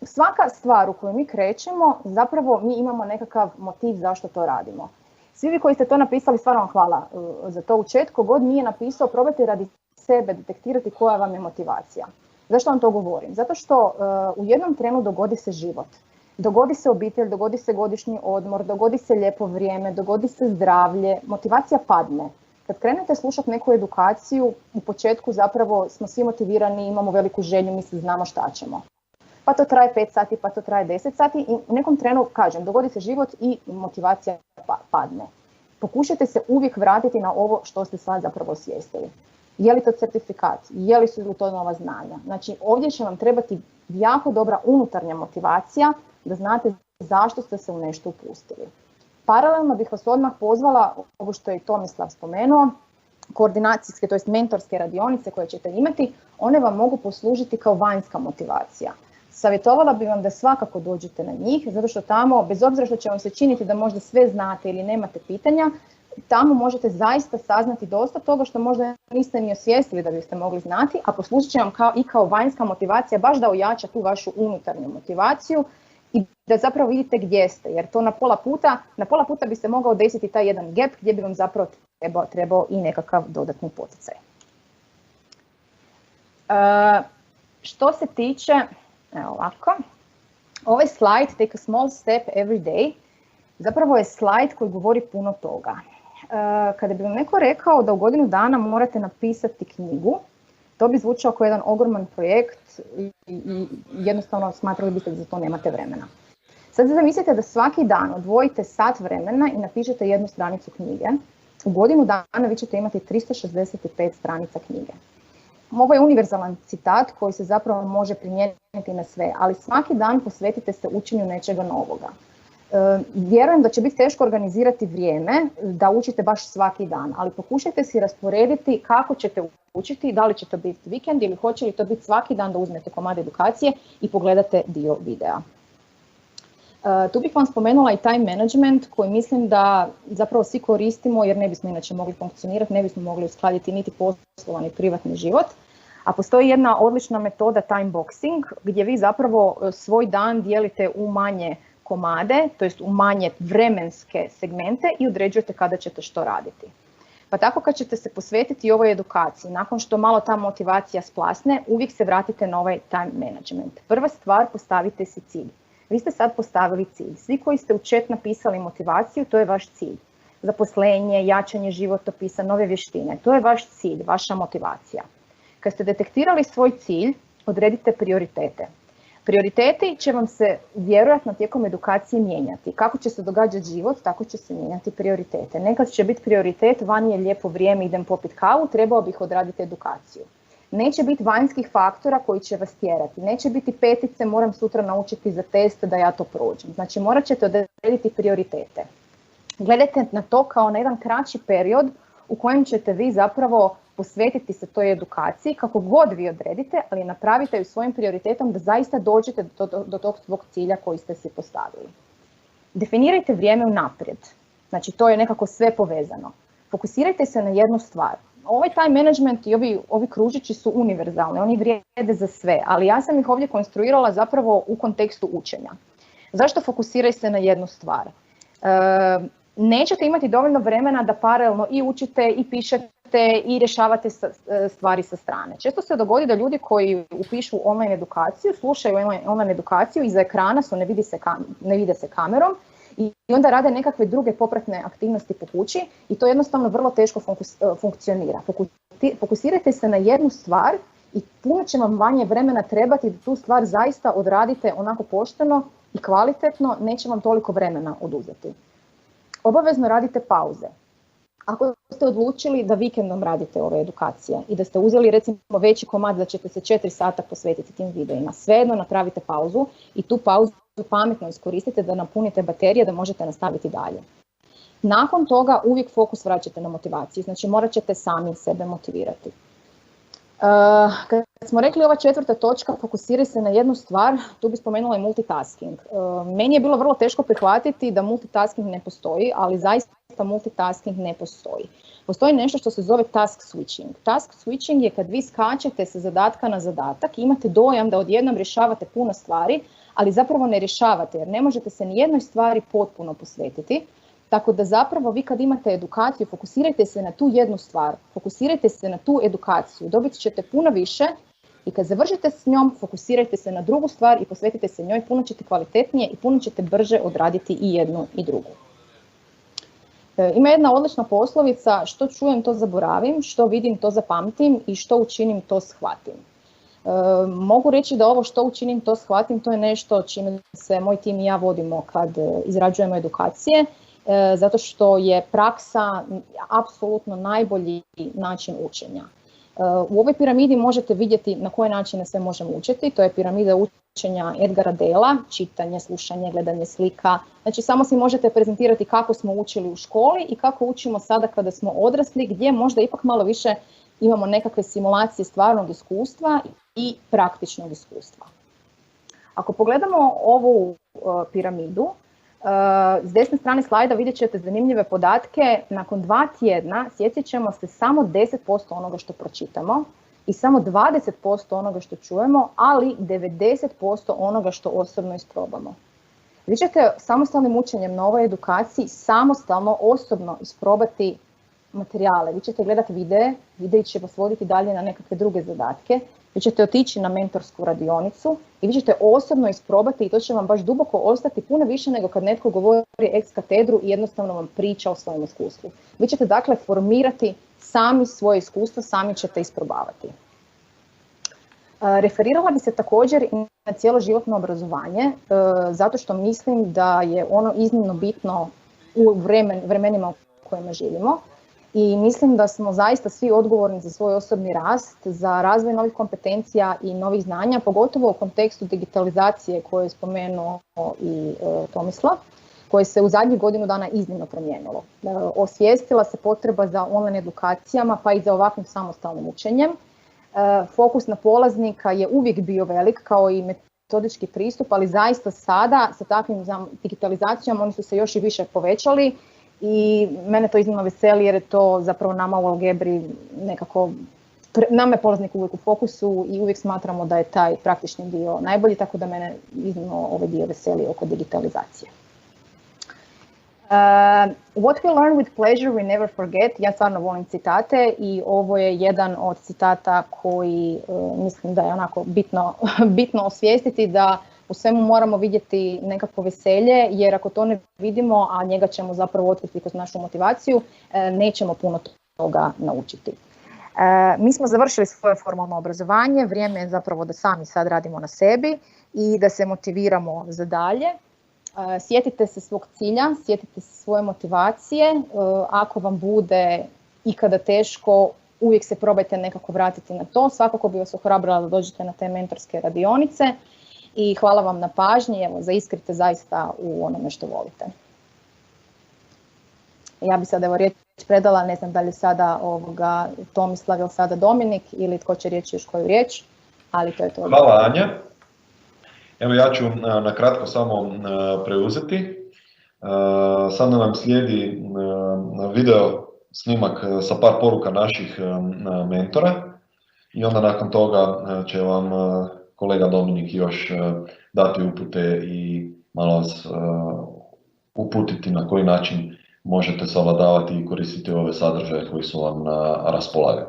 svaka stvar u kojoj mi krećemo, zapravo mi imamo nekakav motiv zašto to radimo. Svi vi koji ste to napisali, stvarno vam hvala za to u chat. Kogod nije napisao, probajte radi sebe detektirati koja vam je motivacija. Zašto vam to govorim? Zato što u jednom trenu dogodi se život, dogodi se obitelj, dogodi se godišnji odmor, dogodi se lijepo vrijeme, dogodi se zdravlje, motivacija padne. Kad krenete slušati neku edukaciju, u početku zapravo smo svi motivirani, imamo veliku želju, mi se znamo šta ćemo. Pa to traje 5 sati, pa to traje 10 sati i u nekom trenu, kažem, dogodi se život i motivacija padne. Pokušajte se uvijek vratiti na ovo što ste sad zapravo osvijestili. Je li to certifikat, je li su to nova znanja? Znači ovdje će vam trebati jako dobra unutarnja motivacija da znate zašto ste se u nešto upustili. Paralelno bih vas odmah pozvala, ovo što je i Tomislav spomenuo, koordinacijske, to jest mentorske radionice koje ćete imati, one vam mogu poslužiti kao vanjska motivacija. Savjetovala bih vam da svakako dođete na njih, zato što tamo, bez obzira što će vam se činiti da možda sve znate ili nemate pitanja, tamo možete zaista saznati dosta toga što možda niste ni osvijestili da biste mogli znati, a poslužit će vam kao vanjska motivacija, baš da ojača tu vašu unutarnju motivaciju i da zapravo vidite gdje ste, jer to na pola puta bi se mogao desiti taj jedan gap gdje bi vam zapravo trebao i nekakav dodatni poticaj. Što se tiče, evo ovako, ovaj slajd, Take a small step every day, zapravo je slajd koji govori puno toga. Kada bi vam neko rekao da u godinu dana morate napisati knjigu, to bi zvučao kao jedan ogroman projekt i jednostavno smatrali biste da za to nemate vremena. Sad zamislite da svaki dan odvojite sat vremena i napišete jednu stranicu knjige. U godinu dana vi ćete imati 365 stranica knjige. Ovo je univerzalan citat koji se zapravo može primijeniti na sve, ali svaki dan posvetite se učenju nečega novoga. Vjerujem da će biti teško organizirati vrijeme da učite baš svaki dan, ali pokušajte si rasporediti kako ćete učiti, da li će to biti vikend ili hoće li to biti svaki dan da uzmete komad edukacije i pogledate dio videa. Tu bih vam spomenula i time management koji mislim da zapravo svi koristimo jer ne bismo inače mogli funkcionirati, ne bismo mogli uskladiti niti poslovni ni privatni život. A postoji jedna odlična metoda time boxing gdje vi zapravo svoj dan dijelite u manje komade, to jest u manje vremenske segmente i određujete kada ćete što raditi. Pa tako kad ćete se posvetiti ovoj edukaciji, nakon što malo ta motivacija splasne, uvijek se vratite na ovaj time management. Prva stvar, postavite si cilj. Vi ste sad postavili cilj. Svi koji ste u chat napisali motivaciju, to je vaš cilj. Zaposlenje, jačanje životopisa, nove vještine, to je vaš cilj, vaša motivacija. Kad ste detektirali svoj cilj, odredite prioritete. Prioriteti će vam se vjerojatno tijekom edukacije mijenjati. Kako će se događati život, tako će se mijenjati prioritete. Nekad će biti prioritet, vani je lijepo vrijeme, idem popiti kavu, trebao bih odraditi edukaciju. Neće biti vanjskih faktora koji će vas tjerati. Neće biti petice, moram sutra naučiti za test da ja to prođem. Znači morat ćete odrediti prioritete. Gledajte na to kao na jedan kraći period u kojem ćete vi zapravo posvetiti se toj edukaciji, kako god vi odredite, ali napravite ju svojim prioritetom da zaista dođete do tog svog cilja koji ste si postavili. Definirajte vrijeme unaprijed. Znači to je nekako sve povezano. Fokusirajte se na jednu stvar. Ovaj time management i ovi kružići su univerzalni, oni vrijede za sve, ali ja sam ih ovdje konstruirala zapravo u kontekstu učenja. Zašto fokusiraj se na jednu stvar? Nećete imati dovoljno vremena da paralelno i učite i pišete i rješavate stvari sa strane. Često se dogodi da ljudi koji upišu online edukaciju, slušaju online edukaciju, iza ekrana su, ne vide se kamerom i onda rade nekakve druge popratne aktivnosti po kući i to jednostavno vrlo teško funkcionira. Fokusirajte se na jednu stvar i puno će vam manje vremena trebati da tu stvar zaista odradite onako pošteno i kvalitetno, neće vam toliko vremena oduzeti. Obavezno radite pauze. Ako ste odlučili da vikendom radite ove edukacije i da ste uzeli recimo veći komad da ćete se 4 sata posvetiti tim videima, svejedno napravite pauzu i tu pauzu pametno iskoristite da napunite baterije da možete nastaviti dalje. Nakon toga uvijek fokus vraćate na motivaciju, znači morat ćete sami sebe motivirati. Kad smo rekli ova 4. točka, fokusiraj se na jednu stvar, tu bi spomenula i multitasking. Meni je bilo vrlo teško prihvatiti da multitasking ne postoji, ali zaista multitasking ne postoji. Postoji nešto što se zove task switching. Task switching je kad vi skačete sa zadatka na zadatak i imate dojam da odjednom rješavate puno stvari, ali zapravo ne rješavate jer ne možete se ni jednoj stvari potpuno posvetiti. Tako da zapravo vi kad imate edukaciju, fokusirajte se na tu jednu stvar, fokusirajte se na tu edukaciju, dobit ćete puno više i kad završite s njom, fokusirajte se na drugu stvar i posvetite se njoj, puno ćete kvalitetnije i puno ćete brže odraditi i jednu i drugu. Ima jedna odlična poslovica, što čujem to zaboravim, što vidim to zapamtim i što učinim to shvatim. Mogu reći da ovo što učinim to shvatim, to je nešto čime se moj tim i ja vodimo kad izrađujemo edukacije. Zato što je praksa apsolutno najbolji način učenja. U ovoj piramidi možete vidjeti na koje načine sve možemo učiti. To je piramida učenja Edgara Dela, čitanje, slušanje, gledanje slika. Znači samo si možete prezentirati kako smo učili u školi i kako učimo sada kada smo odrasli, gdje možda ipak malo više imamo nekakve simulacije stvarnog iskustva i praktičnog iskustva. Ako pogledamo ovu piramidu, s desne strane slajda vidjet ćete zanimljive podatke. Nakon 2 tjedna sjetit ćemo se samo 10% onoga što pročitamo i samo 20% onoga što čujemo, ali 90% onoga što osobno isprobamo. Vi ćete samostalnim učenjem na ovoj edukaciji samostalno, osobno isprobati materijale. Vi ćete gledati videi će vas voditi dalje na nekakve druge zadatke. Vi ćete otići na mentorsku radionicu i vi ćete osobno isprobati i to će vam baš duboko ostati puno više nego kad netko govori ex katedru i jednostavno vam priča o svojem iskustvu. Vi ćete dakle formirati sami svoje iskustvo, sami ćete isprobavati. Referirala bi se također i na cjeloživotno obrazovanje, zato što mislim da je ono iznimno bitno u vremenima u kojima živimo. I mislim da smo zaista svi odgovorni za svoj osobni rast, za razvoj novih kompetencija i novih znanja, pogotovo u kontekstu digitalizacije koje je spomenuo i Tomislav, koje se u zadnjih godinu dana iznimno promijenilo. Osvijestila se potreba za online edukacijama pa i za ovakvim samostalnim učenjem. Fokus na polaznika je uvijek bio velik kao i metodički pristup, ali zaista sada sa takvim digitalizacijom oni su se još i više povećali. I mene to iznimno veseli jer je to zapravo nama u Algebri nekako, nama je polaznik uvijek u fokusu i uvijek smatramo da je taj praktični dio najbolji, tako da mene iznimno ovaj dio veseli oko digitalizacije. What we learn with pleasure we never forget. Ja stvarno volim citate i ovo je jedan od citata koji mislim da je onako bitno osvijestiti da u svemu moramo vidjeti nekakvo veselje, jer ako to ne vidimo, a njega ćemo zapravo otkriti kroz našu motivaciju, nećemo puno toga naučiti. Mi smo završili svoje formalno obrazovanje, vrijeme je zapravo da sami sad radimo na sebi i da se motiviramo za dalje. Sjetite se svog cilja, sjetite se svoje motivacije, ako vam bude ikada teško, uvijek se probajte nekako vratiti na to. Svakako bi vas ohrabrila da dođete na te mentorske radionice. I hvala vam na pažnji, evo, zaiskrite zaista u onome što volite. Ja bi sada riječ predala, ne znam da li sada Tomislav ili sada Dominik ili tko će reći još koju riječ, ali to je to. Hvala Anja. Evo ja ću na kratko samo preuzeti. Sada nam slijedi video snimak sa par poruka naših mentora i onda nakon toga će vam kolega Dominik još dati upute i malo vas uputiti na koji način možete savladavati i koristiti ove sadržaje koji su vam na raspolaganju.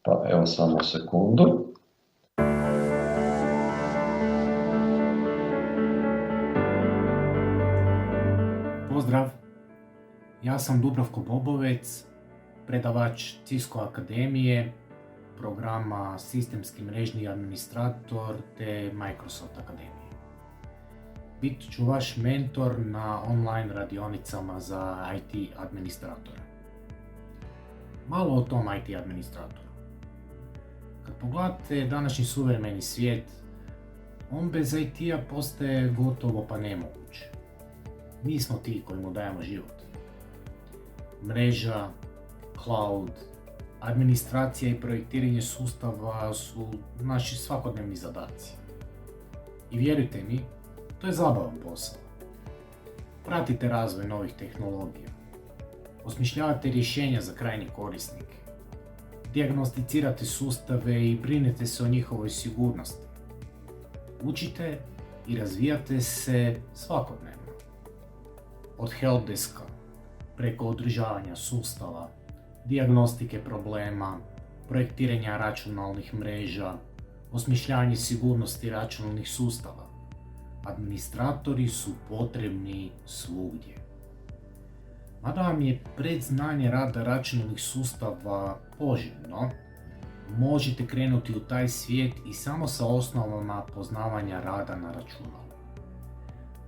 Pa evo samo sekundu. Pozdrav, ja sam Dubravko Bobovec, predavač Cisco Akademije, programa Sistemski mrežni administrator te Microsoft Akademije. Bit ću vaš mentor na online radionicama za IT administratora. Malo o tom IT administratoru. Kad pogledate današnji suvremeni svijet, on bez IT-a postaje gotovo pa nemoguć. Mi smo ti koji mu dajemo život. Mreža, cloud, administracija i projektiranje sustava su naši svakodnevni zadaci. I vjerujte mi, to je zabavan posao. Pratite razvoj novih tehnologija. Osmišljavate rješenja za krajnje korisnike. Dijagnosticirate sustave i brinete se o njihovoj sigurnosti. Učite i razvijate se svakodnevno. Od helpdeska, preko održavanja sustava, dijagnostike problema, projektiranja računalnih mreža, osmišljavanje sigurnosti računalnih sustava. Administratori su potrebni svugdje. Mada vam je predznanje rada računalnih sustava poželjno, možete krenuti u taj svijet i samo sa osnovama poznavanja rada na računalu.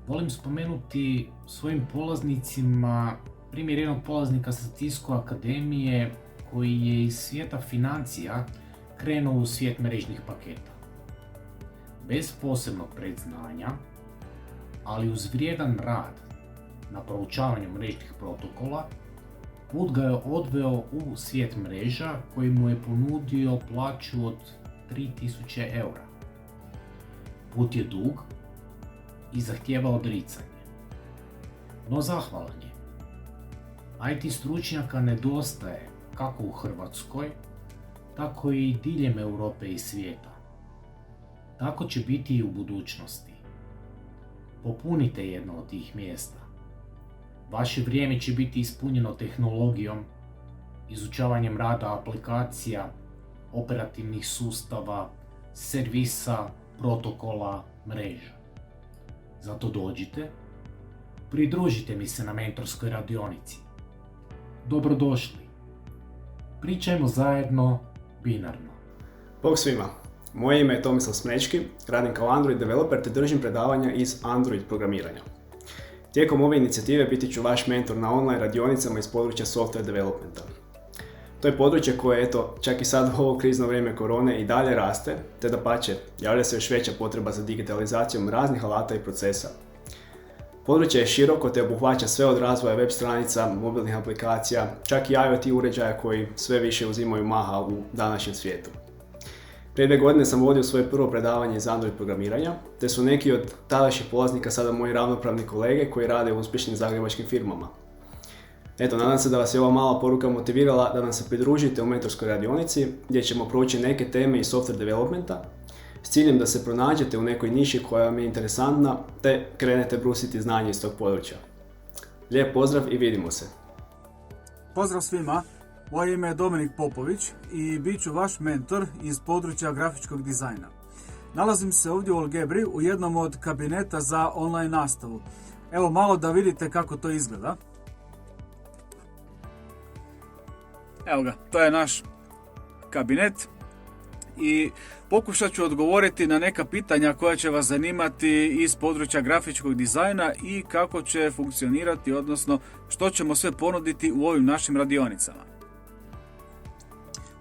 Volim spomenuti svojim polaznicima primjer jednog polaznika sa Cisco Akademije koji je iz svijeta financija krenuo u svijet mrežnih paketa. Bez posebnog predznanja, ali uz vrijedan rad na proučavanju mrežnih protokola, put ga je odveo u svijet mreža koji mu je ponudio plaću od 3000 eura. Put je dug i zahtijeva odricanje, no zahvalan je. IT stručnjaka nedostaje kako u Hrvatskoj, tako i diljem Europe i svijeta. Tako će biti i u budućnosti. Popunite jedno od tih mjesta. Vaše vrijeme će biti ispunjeno tehnologijom, izučavanjem rada aplikacija, operativnih sustava, servisa, protokola, mreža. Zato dođite, pridružite mi se na mentorskoj radionici. Dobrodošli. Pričajmo zajedno binarno. Bog svima, moje ime je Tomislav Smrečki, radim kao Android developer te držim predavanja iz Android programiranja. Tijekom ove inicijative biti ću vaš mentor na online radionicama iz područja software developmenta. To je područje koje, eto, čak i sad u ovo krizno vrijeme korone i dalje raste, te dapače, javlja se još veća potreba za digitalizacijom raznih alata i procesa. Područje je široko te obuhvaća sve od razvoja web stranica, mobilnih aplikacija, čak i IoT uređaja koji sve više uzimaju maha u današnjem svijetu. Prije 2 godine sam vodio svoje prvo predavanje iz Android programiranja, te su neki od tadašnjih polaznika sada moji ravnopravni kolege koji rade u uspješnim zagrebačkim firmama. Eto, nadam se da vas je ova mala poruka motivirala da nam se pridružite u mentorskoj radionici gdje ćemo proći neke teme iz software developmenta s ciljem da se pronađete u nekoj niši koja vam je interesantna te krenete brusiti znanje iz tog područja. Lijep pozdrav i vidimo se! Pozdrav svima, moje ime je Dominik Popović i bit ću vaš mentor iz područja grafičkog dizajna. Nalazim se ovdje u Algebri u jednom od kabineta za online nastavu. Evo malo da vidite kako to izgleda. Evo ga, to je naš kabinet i pokušat ću odgovoriti na neka pitanja koja će vas zanimati iz područja grafičkog dizajna i kako će funkcionirati, odnosno što ćemo sve ponuditi u ovim našim radionicama.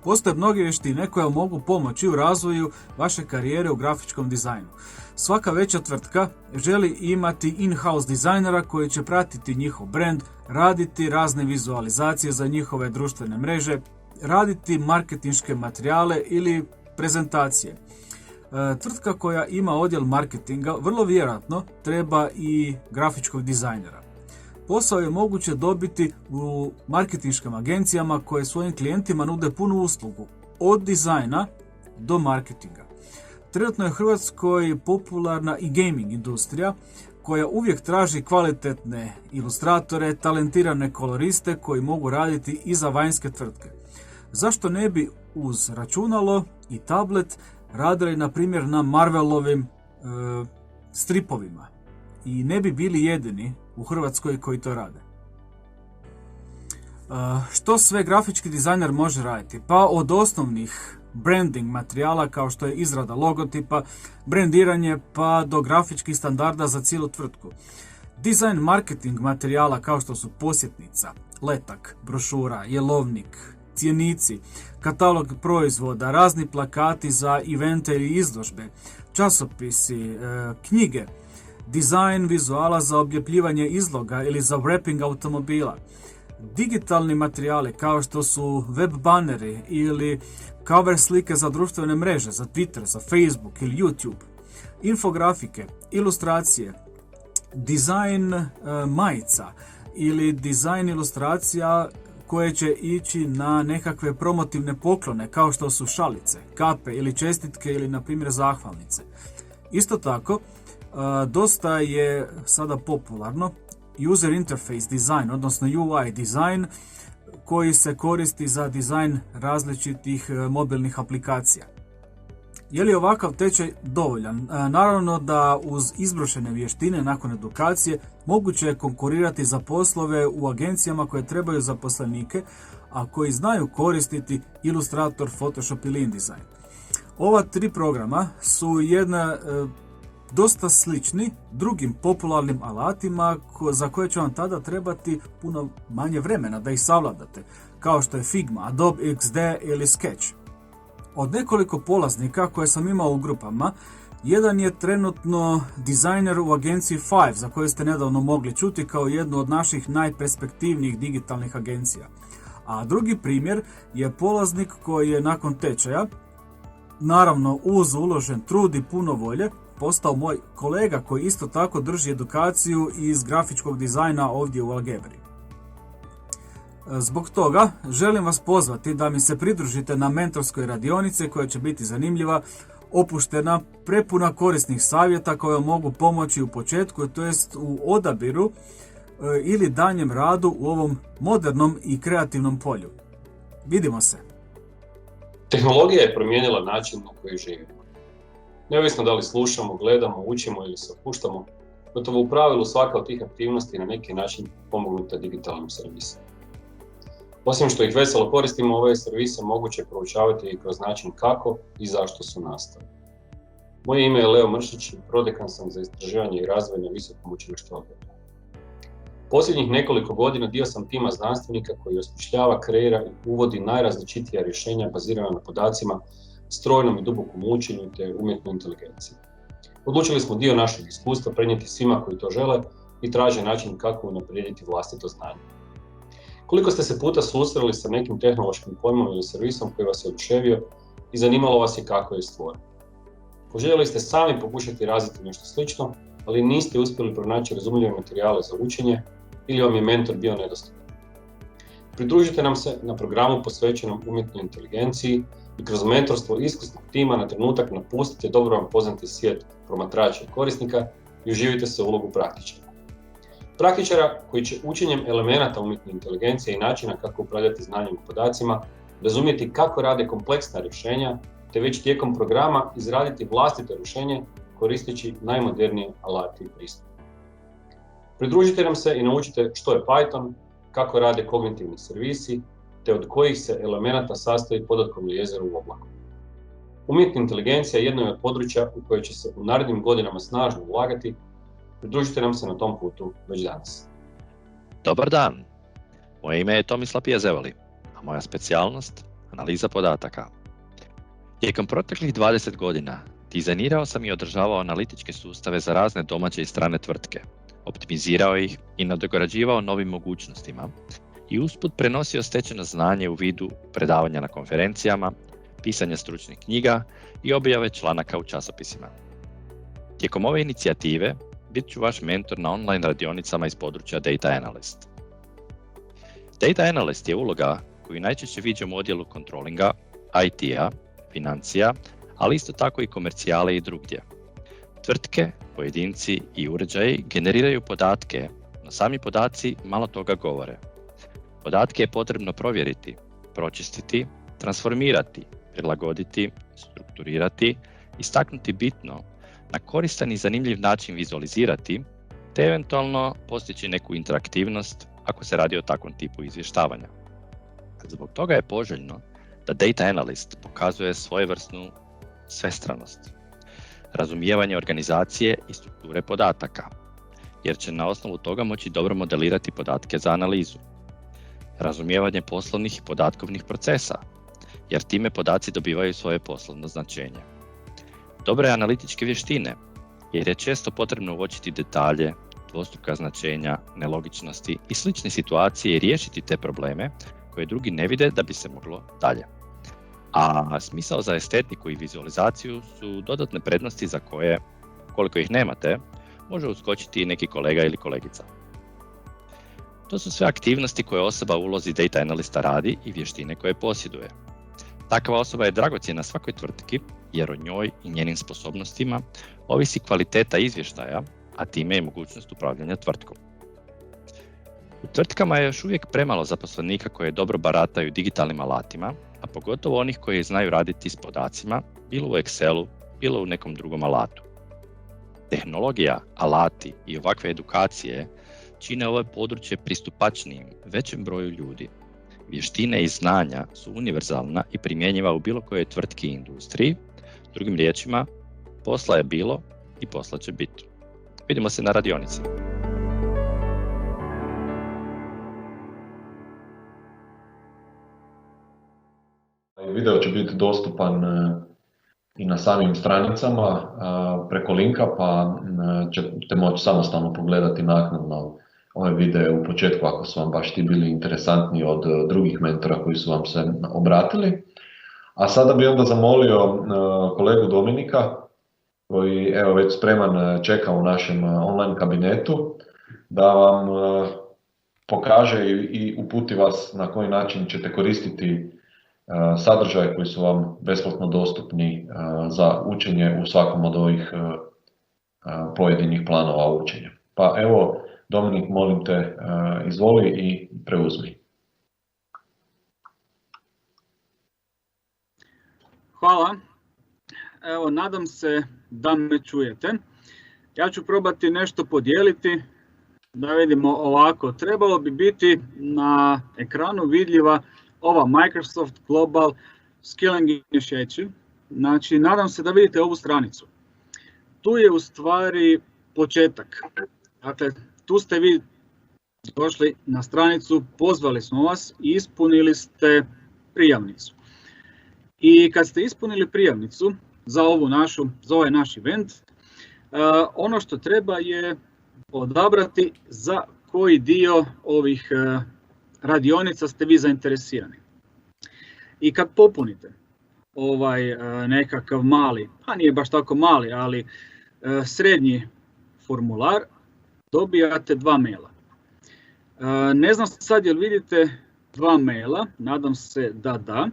Postoje mnoge vještine koje mogu pomoći u razvoju vaše karijere u grafičkom dizajnu. Svaka veća tvrtka želi imati in-house dizajnera koji će pratiti njihov brand, raditi razne vizualizacije za njihove društvene mreže, raditi marketinške materijale ili prezentacije. Tvrtka koja ima odjel marketinga vrlo vjerojatno treba i grafičkog dizajnera. Posao je moguće dobiti u marketinškim agencijama koje svojim klijentima nude punu uslugu, od dizajna do marketinga. Trenutno je u Hrvatskoj popularna i gaming industrija koja uvijek traži kvalitetne ilustratore, talentirane koloriste koji mogu raditi i za vanjske tvrtke. Zašto ne bi uz računalo i tablet radili na primjer na Marvelovim stripovima i ne bi bili jedini u Hrvatskoj koji to rade. Što sve grafički dizajner može raditi? Pa od osnovnih branding materijala kao što je izrada logotipa, brandiranje pa do grafičkih standarda za cijelu tvrtku. Dizajn marketing materijala kao što su posjetnica, letak, brošura, jelovnik, cjenici, katalog proizvoda, razni plakati za evente ili izložbe, časopisi, knjige, dizajn vizuala za objepljivanje izloga ili za wrapping automobila, digitalni materijali kao što su web baneri ili cover slike za društvene mreže, za Twitter, za Facebook ili YouTube, infografike, ilustracije, dizajn majica ili dizajn ilustracija koje će ići na nekakve promotivne poklone kao što su šalice, kape ili čestitke ili na primjer zahvalnice. Isto tako, dosta je sada popularno user interface design, odnosno UI design, koji se koristi za dizajn različitih mobilnih aplikacija. Je li ovakav tečaj dovoljan? Naravno da uz izbrošene vještine nakon edukacije moguće je konkurirati za poslove u agencijama koje trebaju zaposlenike, a koji znaju koristiti Illustrator, Photoshop ili InDesign. Ova 3 programa su jedna dosta slični drugim popularnim alatima za koje će vam tada trebati puno manje vremena da ih savladate, kao što je Figma, Adobe XD ili Sketch. Od nekoliko polaznika koje sam imao u grupama, jedan je trenutno dizajner u agenciji Five, za koju ste nedavno mogli čuti kao jednu od naših najperspektivnijih digitalnih agencija. A drugi primjer je polaznik koji je nakon tečaja, naravno uz uložen trud i puno volje, postao moj kolega koji isto tako drži edukaciju iz grafičkog dizajna ovdje u Algebri. Zbog toga želim vas pozvati da mi se pridružite na mentorskoj radionici koja će biti zanimljiva, opuštena, prepuna korisnih savjeta koje mogu pomoći u početku, to jest u odabiru ili danjem radu u ovom modernom i kreativnom polju. Vidimo se! Tehnologija je promijenila način na koji živimo. Neovisno da li slušamo, gledamo, učimo ili se opuštamo, gotovo u pravilu svaka od tih aktivnosti na neki način pomognuta digitalnim servisima. Osim što ih veselo koristimo, ove servise moguće proučavati i kroz način kako i zašto su nastali. Moje ime je Leo Mršić i prodekan sam za istraživanje i razvoj na Visokom učilištu Algebra. Posljednjih nekoliko godina dio sam tima znanstvenika koji osmišljava, kreira i uvodi najrazličitija rješenja bazirana na podacima, strojnom i dubokom učenju te umjetnoj inteligenciji. Odlučili smo dio našeg iskustva prenijeti svima koji to žele i traže način kako unaprijediti vlastito znanje. Koliko ste se puta susreli sa nekim tehnološkim pojmom ili servisom koji vas je oduševio i zanimalo vas je kako je stvoren? Poželjeli ste sami pokušati razviti nešto slično, ali niste uspjeli pronaći razumljive materijale za učenje ili vam je mentor bio nedostupan. Pridružite nam se na programu posvećenom umjetnoj inteligenciji i kroz mentorstvo iskusnog tima na trenutak napustite dobro vam poznati svijet promatrača i korisnika i uživite se u ulogu praktičara. Praktičara koji će učenjem elemenata umjetne inteligencije i načina kako upravljati znanjem i podacima razumjeti kako rade kompleksna rješenja te već tijekom programa izraditi vlastito rješenje koristeći najmodernije alate i pristupe. Pridružite nam se i naučite što je Python, kako rade kognitivni servisi, te od kojih se elemenata sastoji podatkovno jezero u oblaku. Umjetna inteligencija je jedno od područja u koje će se u narednim godinama snažno ulagati. Pridružite nam se na tom putu već danas. Dobar dan, moje ime je Tomislav Pijezevali, a moja specijalnost analiza podataka. Tijekom proteklih 20 godina dizajnirao sam i održavao analitičke sustave za razne domaće i strane tvrtke, optimizirao ih i nadograđivao novim mogućnostima i usput prenosio stečeno znanje u vidu predavanja na konferencijama, pisanja stručnih knjiga i objave članaka u časopisima. Tijekom ove inicijative bit ću vaš mentor na online radionicama iz područja Data Analyst. Data Analyst je uloga koju najčešće viđamo u odjelu controllinga, IT-a, financija, ali isto tako i komercijale i drugdje. Tvrtke, pojedinci i uređaji generiraju podatke, no sami podaci malo toga govore. Podatke je potrebno provjeriti, pročistiti, transformirati, prilagoditi, strukturirati, istaknuti bitno, na koristan i zanimljiv način vizualizirati, te eventualno postići neku interaktivnost ako se radi o takvom tipu izvještavanja. Zbog toga je poželjno da Data Analyst pokazuje svojevrsnu svestranost, razumijevanje organizacije i strukture podataka, jer će na osnovu toga moći dobro modelirati podatke za analizu. Razumijevanje poslovnih i podatkovnih procesa, jer time podaci dobivaju svoje poslovno značenje. Dobre analitičke vještine, jer je često potrebno uočiti detalje, dvostruka značenja, nelogičnosti i slične situacije i riješiti te probleme koje drugi ne vide da bi se moglo dalje. A smisao za estetiku i vizualizaciju su dodatne prednosti za koje, koliko ih nemate, može uskočiti i neki kolega ili kolegica. To su sve aktivnosti koje osoba u ulozi data analista radi i vještine koje posjeduje. Takva osoba je dragocjena svakoj tvrtki jer o njoj i njenim sposobnostima ovisi kvaliteta izvještaja, a time i mogućnost upravljanja tvrtkom. U tvrtkama je još uvijek premalo zaposlenika koji dobro barataju digitalnim alatima, a pogotovo onih koji znaju raditi s podacima, bilo u Excelu, bilo u nekom drugom alatu. Tehnologija, alati i ovakve edukacije čine ovo područje pristupačnijim većem broju ljudi. Vještine i znanja su univerzalna i primjenjiva u bilo kojoj tvrtki i industriji. Drugim riječima, posla je bilo, i posla će biti. Vidimo se na radionici. Video će biti dostupan i na samim stranicama preko linka, pa ćete moći samostalno pogledati naknadno ove videe u početku ako su vam baš ti bili interesantni od drugih mentora koji su vam se obratili. A sada bi onda zamolio kolegu Dominika, koji evo već spreman čeka u našem online kabinetu, da vam pokaže i uputi vas na koji način ćete koristiti sadržaje koji su vam besplatno dostupni za učenje u svakom od ovih pojedinih planova učenja. Pa evo, Dominik, molim te, izvoli i preuzmi. Hvala. Evo, nadam se da me čujete. Ja ću probati nešto podijeliti, da vidimo ovako. Trebalo bi biti na ekranu vidljiva ova Microsoft Global Skilling Initiative. Znači, nadam se da vidite ovu stranicu. Tu je u stvari početak. Dakle, tu ste vi došli na stranicu, pozvali smo vas i ispunili ste prijavnicu. I kad ste ispunili prijavnicu za ovaj naš event, ono što treba je odabrati za koji dio ovih radionica ste vi zainteresirani. I kad popunite ovaj nekakav mali, pa nije baš tako mali, ali srednji formular, dobijate 2 maila. Ne znam sad jel vidite 2 maila, nadam se da da.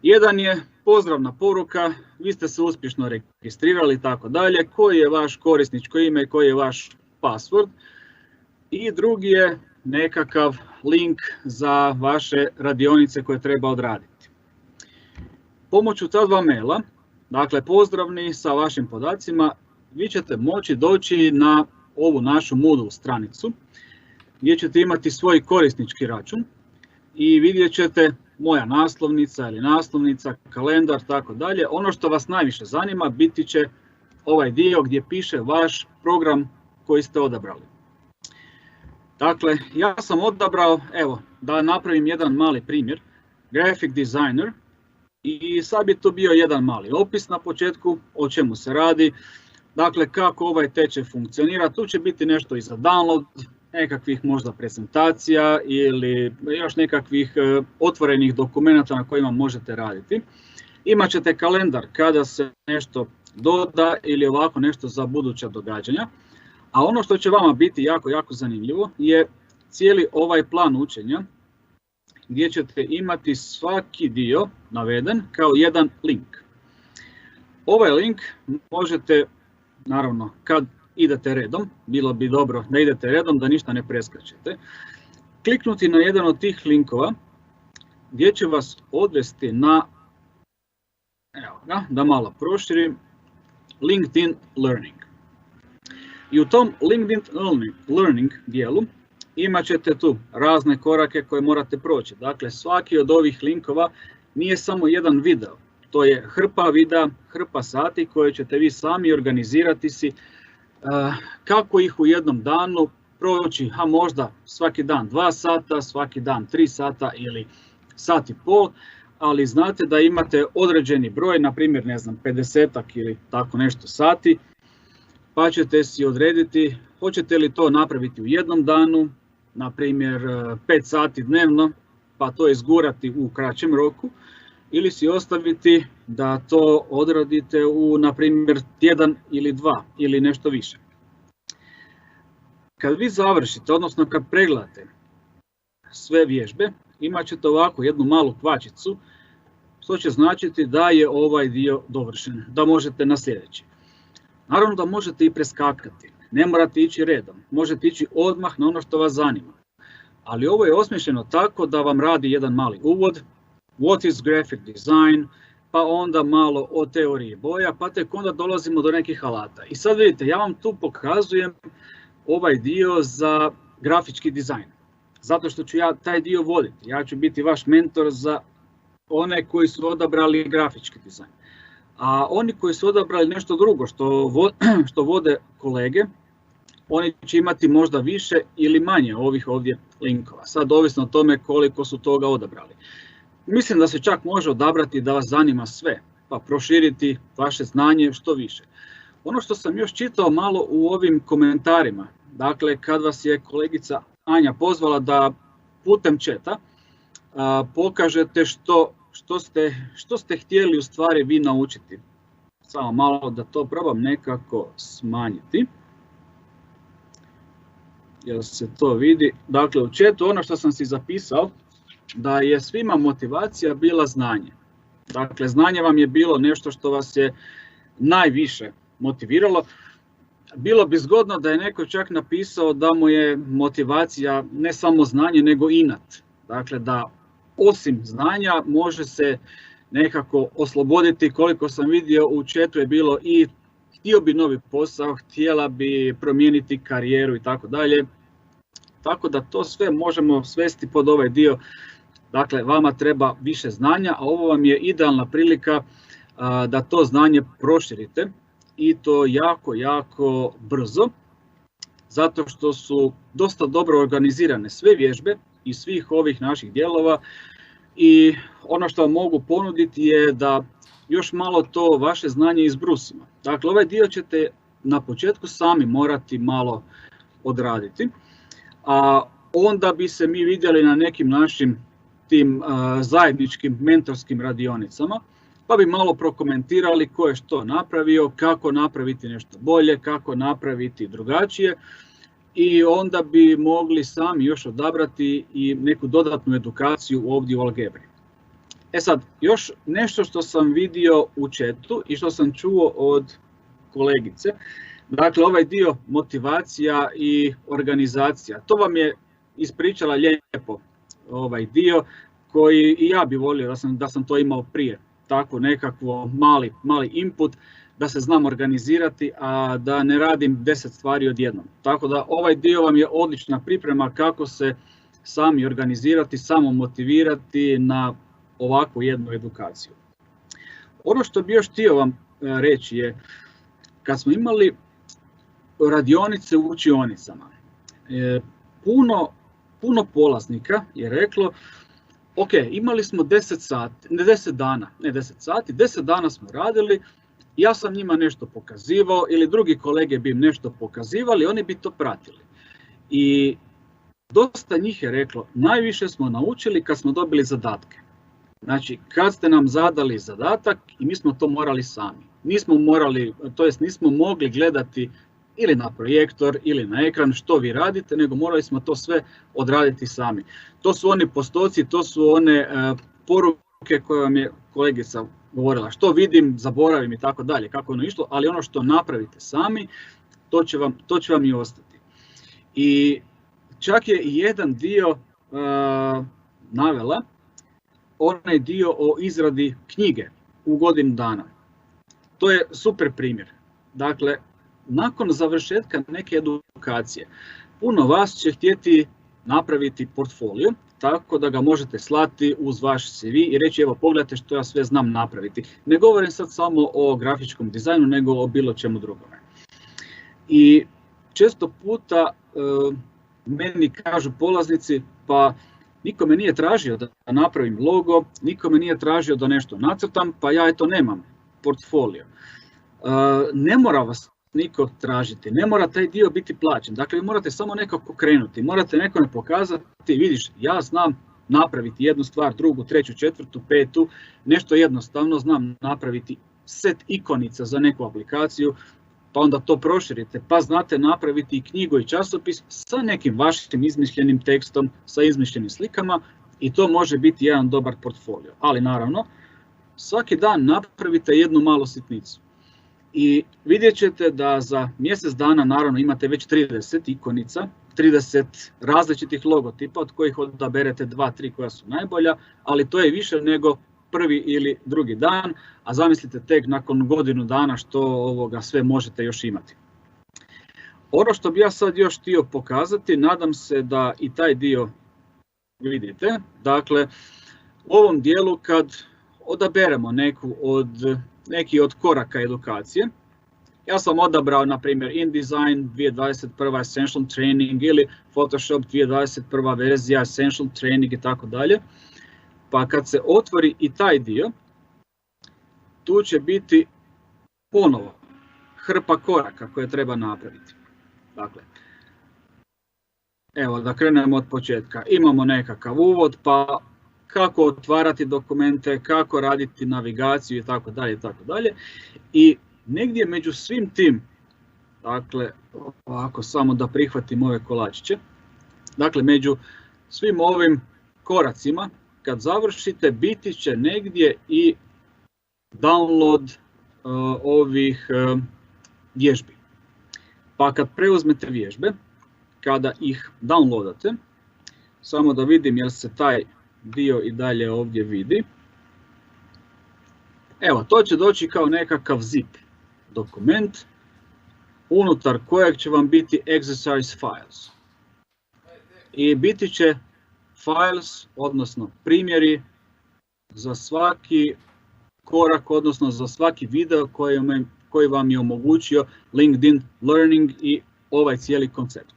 Jedan je pozdravna poruka, vi ste se uspješno registrirali i tako dalje, koji je vaš korisničko ime, koji je vaš password. I drugi je nekakav link za vaše radionice koje treba odraditi. Pomoću ta 2 maila, dakle pozdravni sa vašim podacima, vi ćete moći doći na ovu našu Moodle stranicu gdje ćete imati svoj korisnički račun i vidjet ćete moja naslovnica ili naslovnica, kalendar, tako dalje. Ono što vas najviše zanima biti će ovaj dio gdje piše vaš program koji ste odabrali. Dakle, ja sam odabrao, evo, da napravim jedan mali primjer, graphic designer, i sad bi to bio jedan mali opis na početku, o čemu se radi, dakle kako ovaj tečaj funkcionira. Tu će biti nešto i za download, nekakvih možda prezentacija ili još nekakvih otvorenih dokumenata na kojima možete raditi. Imat ćete kalendar kada se nešto doda ili ovako nešto za buduća događanja. A ono što će vama biti jako, jako zanimljivo je cijeli ovaj plan učenja gdje ćete imati svaki dio naveden kao jedan link. Ovaj link možete, naravno, kad idete redom, bilo bi dobro da idete redom, da ništa ne preskačete, kliknuti na jedan od tih linkova gdje će vas odvesti na, evo ga, da malo proširim, LinkedIn Learning. I u tom LinkedIn Learning dijelu imat ćete tu razne korake koje morate proći. Dakle, svaki od ovih linkova nije samo jedan video, to je hrpa videa, hrpa sati koje ćete vi sami organizirati si kako ih u jednom danu proći, a možda svaki dan 2 sata, svaki dan 3 sata ili sat i pol, ali znate da imate određeni broj, na primjer, ne znam, 50-ak ili tako nešto sati, pa ćete si odrediti hoćete li to napraviti u jednom danu, na primjer 5 sati dnevno, pa to izgurati u kraćem roku, ili si ostaviti da to odradite u, na primjer, tjedan ili 2 ili nešto više. Kad vi završite, odnosno kad pregledate sve vježbe, imat ćete ovako jednu malu kvačicu, što će značiti da je ovaj dio dovršen, da možete na sljedeći. Naravno da možete i preskakati, ne morate ići redom, možete ići odmah na ono što vas zanima. Ali ovo je osmišljeno tako da vam radi jedan mali uvod, what is graphic design, pa onda malo o teoriji boja, pa tek onda dolazimo do nekih alata. I sad vidite, ja vam tu pokazujem ovaj dio za grafički dizajn, zato što ću ja taj dio voditi. Ja ću biti vaš mentor za one koji su odabrali grafički dizajn. A oni koji su odabrali nešto drugo što vode kolege, oni će imati možda više ili manje ovih ovdje linkova. Sad ovisno o tome koliko su toga odabrali. Mislim da se čak može odabrati da vas zanima sve, pa proširiti vaše znanje što više. Ono što sam još čitao malo u ovim komentarima, dakle kad vas je kolegica Anja pozvala da putem četa pokažete što ste htjeli u stvari vi naučiti. Samo malo da to probam nekako smanjiti. Jel se to vidi? Dakle, u chatu ono što sam si zapisao, da je svima motivacija bila znanje. Dakle, znanje vam je bilo nešto što vas je najviše motiviralo. Bilo bi zgodno da je neko čak napisao da mu je motivacija ne samo znanje, nego inat. Dakle, da osim znanja može se nekako osloboditi. Koliko sam vidio u chatu je bilo i htio bi novi posao, htjela bi promijeniti karijeru i tako dalje. Tako da to sve možemo svesti pod ovaj dio. Dakle, vama treba više znanja, a ovo vam je idealna prilika da to znanje proširite i to jako, jako brzo. Zato što su dosta dobro organizirane sve vježbe i svih ovih naših dijelova. I ono što vam mogu ponuditi je da još malo to vaše znanje izbrusimo. Dakle, ovaj dio ćete na početku sami morati malo odraditi, a onda bi se mi vidjeli na nekim našim tim zajedničkim mentorskim radionicama, pa bi malo prokomentirali ko je što napravio, kako napraviti nešto bolje, kako napraviti drugačije i onda bi mogli sami još odabrati i neku dodatnu edukaciju ovdje u Algebri. E sad, još nešto što sam vidio u chatu i što sam čuo od kolegice, dakle ovaj dio motivacija i organizacija, to vam je ispričala lijepo ovaj dio koji i ja bi volio da sam to imao prije, tako nekakvo mali input, da se znam organizirati, a da ne radim 10 stvari odjednom. Tako da ovaj dio vam je odlična priprema kako se sami organizirati, samo motivirati na ovakvu jednu edukaciju. Ono što bi još htio vam reći je, kad smo imali radionice u učionicama, puno polaznika je reklo, ok, imali smo 10 dana smo radili, ja sam njima nešto pokazivao ili drugi kolege bi im nešto pokazivali, oni bi to pratili. I dosta njih je reklo, najviše smo naučili kad smo dobili zadatke. Znači, kad ste nam zadali zadatak i mi smo to morali sami. Nismo mogli gledati ili na projektor ili na ekran što vi radite, nego morali smo to sve odraditi sami. To su oni postoci, to su one poruke koje vam je kolegica govorila. Što vidim, zaboravim i tako dalje, kako ono išlo, ali ono što napravite sami, to će vam i ostati. I čak je i jedan dio navela, onaj dio o izradi knjige u godinu dana. To je super primjer. Dakle, nakon završetka neke edukacije, puno vas će htjeti napraviti portfolio, tako da ga možete slati uz vaš CV i reći evo pogledajte što ja sve znam napraviti. Ne govorim sad samo o grafičkom dizajnu, nego o bilo čemu drugome. I često puta meni kažu polaznici, pa niko me nije tražio da napravim logo, niko me nije tražio da nešto nacrtam, pa ja eto nemam portfolio. Ne mora vas niko tražiti, ne mora taj dio biti plaćen. Dakle, vi morate samo nekako krenuti, morate nekome pokazati, vidiš, ja znam napraviti jednu stvar, drugu, treću, četvrtu, petu, nešto jednostavno, znam napraviti set ikonica za neku aplikaciju, pa onda to proširite, pa znate napraviti i knjigu i časopis sa nekim vašim izmišljenim tekstom, sa izmišljenim slikama i to može biti jedan dobar portfolio. Ali naravno, svaki dan napravite jednu malu sitnicu. I vidjet ćete da za mjesec dana naravno imate već 30 ikonica, 30 različitih logotipa od kojih odaberete 2-3 koja su najbolja, ali to je više nego prvi ili drugi dan, a zamislite tek nakon godinu dana što sve možete još imati. Ono što bi ja sad još htio pokazati, nadam se da i taj dio vidite. Dakle, u ovom dijelu kad odaberemo neku od neki od koraka edukacije. Ja sam odabrao, na primjer, InDesign 2021. Essential Training ili Photoshop 2021. verzija Essential Training i tako dalje. Pa kad se otvori i taj dio, tu će biti ponovo hrpa koraka koje treba napraviti. Dakle, evo da krenemo od početka. Imamo nekakav uvod, pa kako otvarati dokumente, kako raditi navigaciju i tako dalje i tako dalje. I negdje među svim tim, dakle, ovako samo da prihvatim ove kolačiće, dakle, među svim ovim koracima, kad završite, biti će negdje i download ovih vježbi. Pa kad preuzmete vježbe, kada ih downloadate, samo da vidim jel se taj dio i dalje ovdje vidi. Evo, to će doći kao nekakav zip dokument, unutar kojeg će vam biti exercise files. I biti će files, odnosno primjeri za svaki korak, odnosno za svaki video koji vam je omogućio LinkedIn Learning i ovaj cijeli koncept.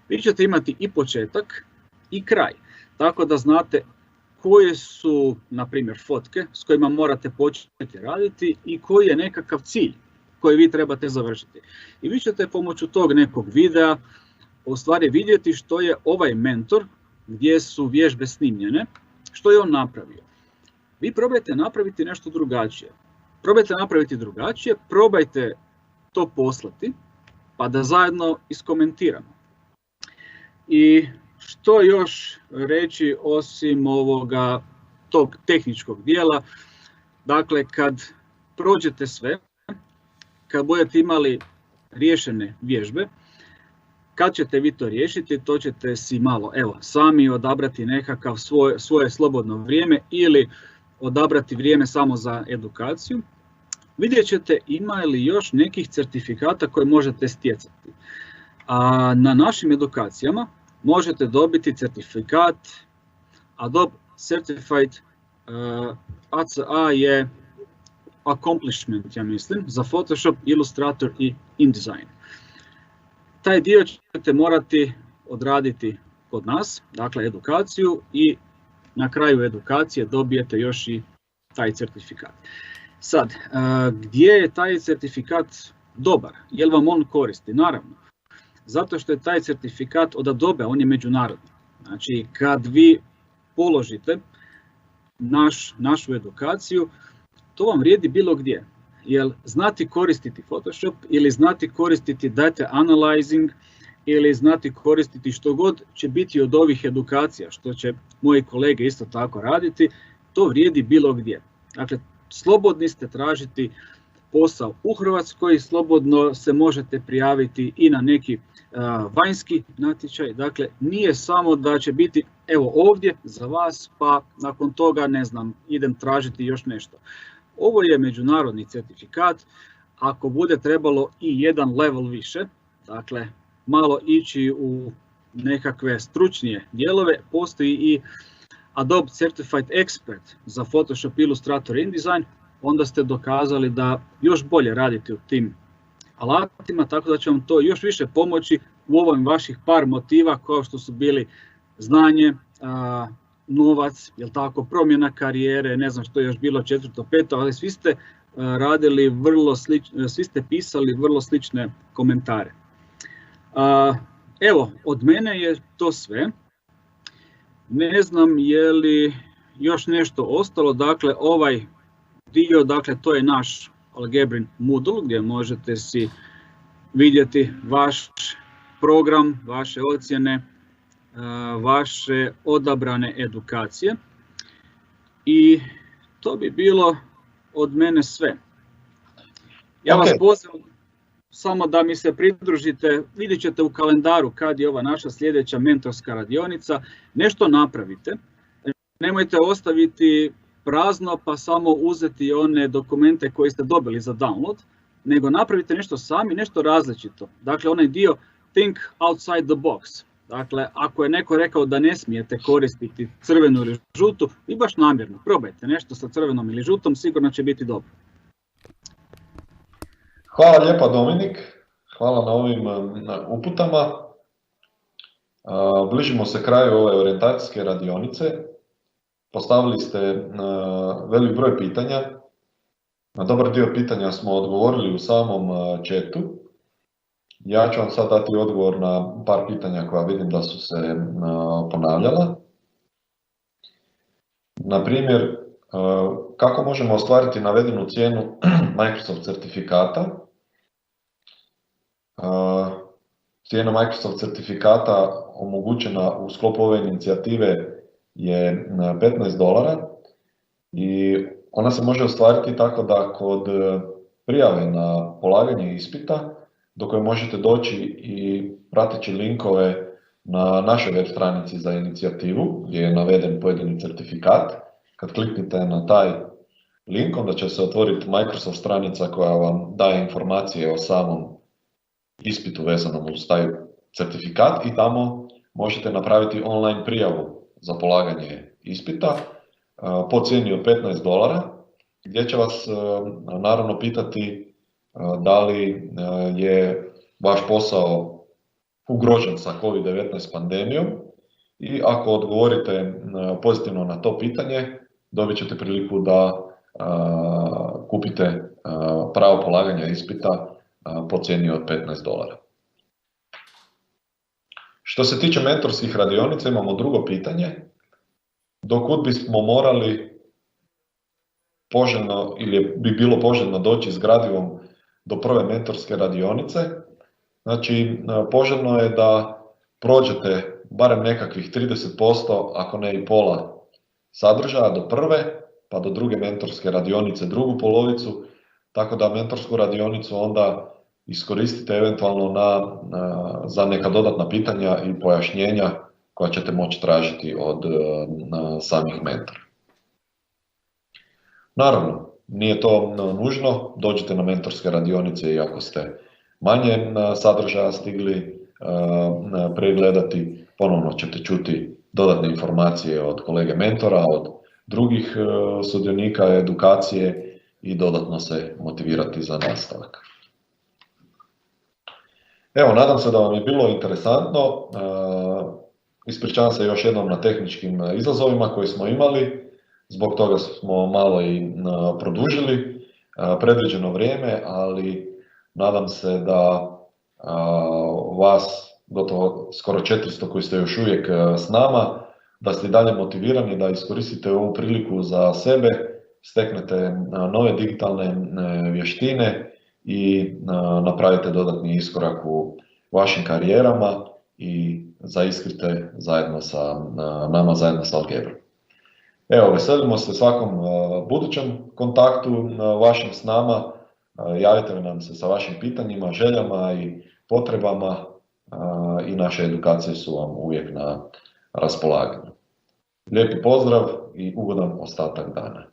Vi ćete imati i početak i kraj, tako da znate koje su, na primjer, fotke s kojima morate početi raditi i koji je nekakav cilj koji vi trebate završiti. I vi ćete pomoću tog nekog videa u stvari vidjeti što je ovaj mentor, gdje su vježbe snimljene, što je on napravio. Vi probajte napraviti nešto drugačije. Probajte to poslati, pa da zajedno iskomentiramo. I što još reći osim ovoga tog tehničkog dijela, dakle kad prođete sve, kad budete imali riješene vježbe, kad ćete vi to riješiti, to ćete si malo sami odabrati nekakav svoje slobodno vrijeme ili odabrati vrijeme samo za edukaciju. Vidjet ćete ima li još nekih certifikata koje možete stjecati. A na našim edukacijama možete dobiti certifikat Adobe Certified ACA je accomplishment, ja mislim, za Photoshop, Illustrator i InDesign. Taj dio ćete morati odraditi kod nas, dakle edukaciju, i na kraju edukacije dobijete još i taj certifikat. Sad, gdje je taj certifikat dobar? Je li vam on koristi? Naravno. Zato što je taj certifikat od Adobe, on je međunarodni. Znači, kad vi položite našu edukaciju, to vam vrijedi bilo gdje. Jer znati koristiti Photoshop ili znati koristiti data analyzing ili znati koristiti što god će biti od ovih edukacija, što će moji kolege isto tako raditi, to vrijedi bilo gdje. Dakle, slobodni ste tražiti posao u Hrvatskoj, slobodno se možete prijaviti i na neki vanjski natječaj. Dakle, nije samo da će biti evo ovdje za vas, pa nakon toga ne znam, idem tražiti još nešto. Ovo je međunarodni certifikat. Ako bude trebalo i jedan level više, dakle malo ići u nekakve stručnije dijelove, postoji i Adobe Certified Expert za Photoshop, Illustrator i InDesign, onda ste dokazali da još bolje radite u tim alatima, tako da će vam to još više pomoći u ovim vaših par motiva kao što su bili znanje, novac, jel tako, promjena karijere, ne znam što je još bilo četvrto, peto, ali svi ste radili svi ste pisali vrlo slične komentare. Evo, od mene je to sve. Ne znam je li još nešto ostalo, dakle ovaj dio, dakle to je naš Algebrin Moodle gdje možete si vidjeti vaš program, vaše ocjene, vaše odabrane edukacije i to bi bilo od mene sve. Ja vas pozivam samo da mi se pridružite, vidjet ćete u kalendaru kad je ova naša sljedeća mentorska radionica, nešto napravite, nemojte ostaviti prazno pa samo uzeti one dokumente koje ste dobili za download, nego napravite nešto sami, nešto različito. Dakle, onaj dio think outside the box. Dakle, ako je neko rekao da ne smijete koristiti crvenu ili žutu, vi baš namjerno probajte nešto sa crvenom ili žutom, sigurno će biti dobro. Hvala lijepa Dominik, hvala na ovim uputama. Bližimo se kraju ove orijentacijske radionice. Postavili ste velik broj pitanja. Na dobar dio pitanja smo odgovorili u samom chatu. Ja ću vam sad dati odgovor na par pitanja koja vidim da su se ponavljala. Na primjer, kako možemo ostvariti navedenu cijenu Microsoft certifikata? Cijena Microsoft certifikata omogućena u sklopu ove inicijative je $15 i ona se može ostvariti tako da kod prijave na polaganje ispita, do koje možete doći i prateći linkove na našoj web stranici za inicijativu gdje je naveden pojedini certifikat. Kad kliknete na taj link, onda će se otvoriti Microsoft stranica koja vam daje informacije o samom ispitu vezanom uz taj certifikat i tamo možete napraviti online prijavu za polaganje ispita po cijeni od $15, gdje će vas naravno pitati da li je vaš posao ugrožen sa COVID-19 pandemijom i ako odgovorite pozitivno na to pitanje, dobit ćete priliku da kupite pravo polaganja ispita po cijeni od $15. Što se tiče mentorskih radionica, imamo drugo pitanje. Dokud bismo morali poželjno ili bi bilo poželjno doći s gradivom do prve mentorske radionice? Znači, poželjno je da prođete barem nekakvih 30%, ako ne i pola sadržaja do prve, pa do druge mentorske radionice drugu polovicu, tako da mentorsku radionicu onda iskoristite eventualno za neka dodatna pitanja i pojašnjenja koja ćete moći tražiti od samih mentora. Naravno, nije to nužno, dođite na mentorske radionice i ako ste manje sadržaja stigli pregledati, ponovno ćete čuti dodatne informacije od kolege mentora, od drugih sudionika edukacije i dodatno se motivirati za nastavak. Evo, nadam se da vam je bilo interesantno. Ispričavam se još jednom na tehničkim izazovima koje smo imali. Zbog toga smo malo i produžili predviđeno vrijeme, ali nadam se da vas, gotovo skoro 400 koji ste još uvijek s nama, da ste i dalje motivirani, da iskoristite ovu priliku za sebe, steknete nove digitalne vještine i napravite dodatni iskorak u vašim karijerama i zaiskrite zajedno sa nama, zajedno sa Algebrom. Evo, veselimo se svakom budućem kontaktu vašim s nama, javite nam se sa vašim pitanjima, željama i potrebama i naše edukacije su vam uvijek na raspolaganju. Lijepi pozdrav i ugodan ostatak dana.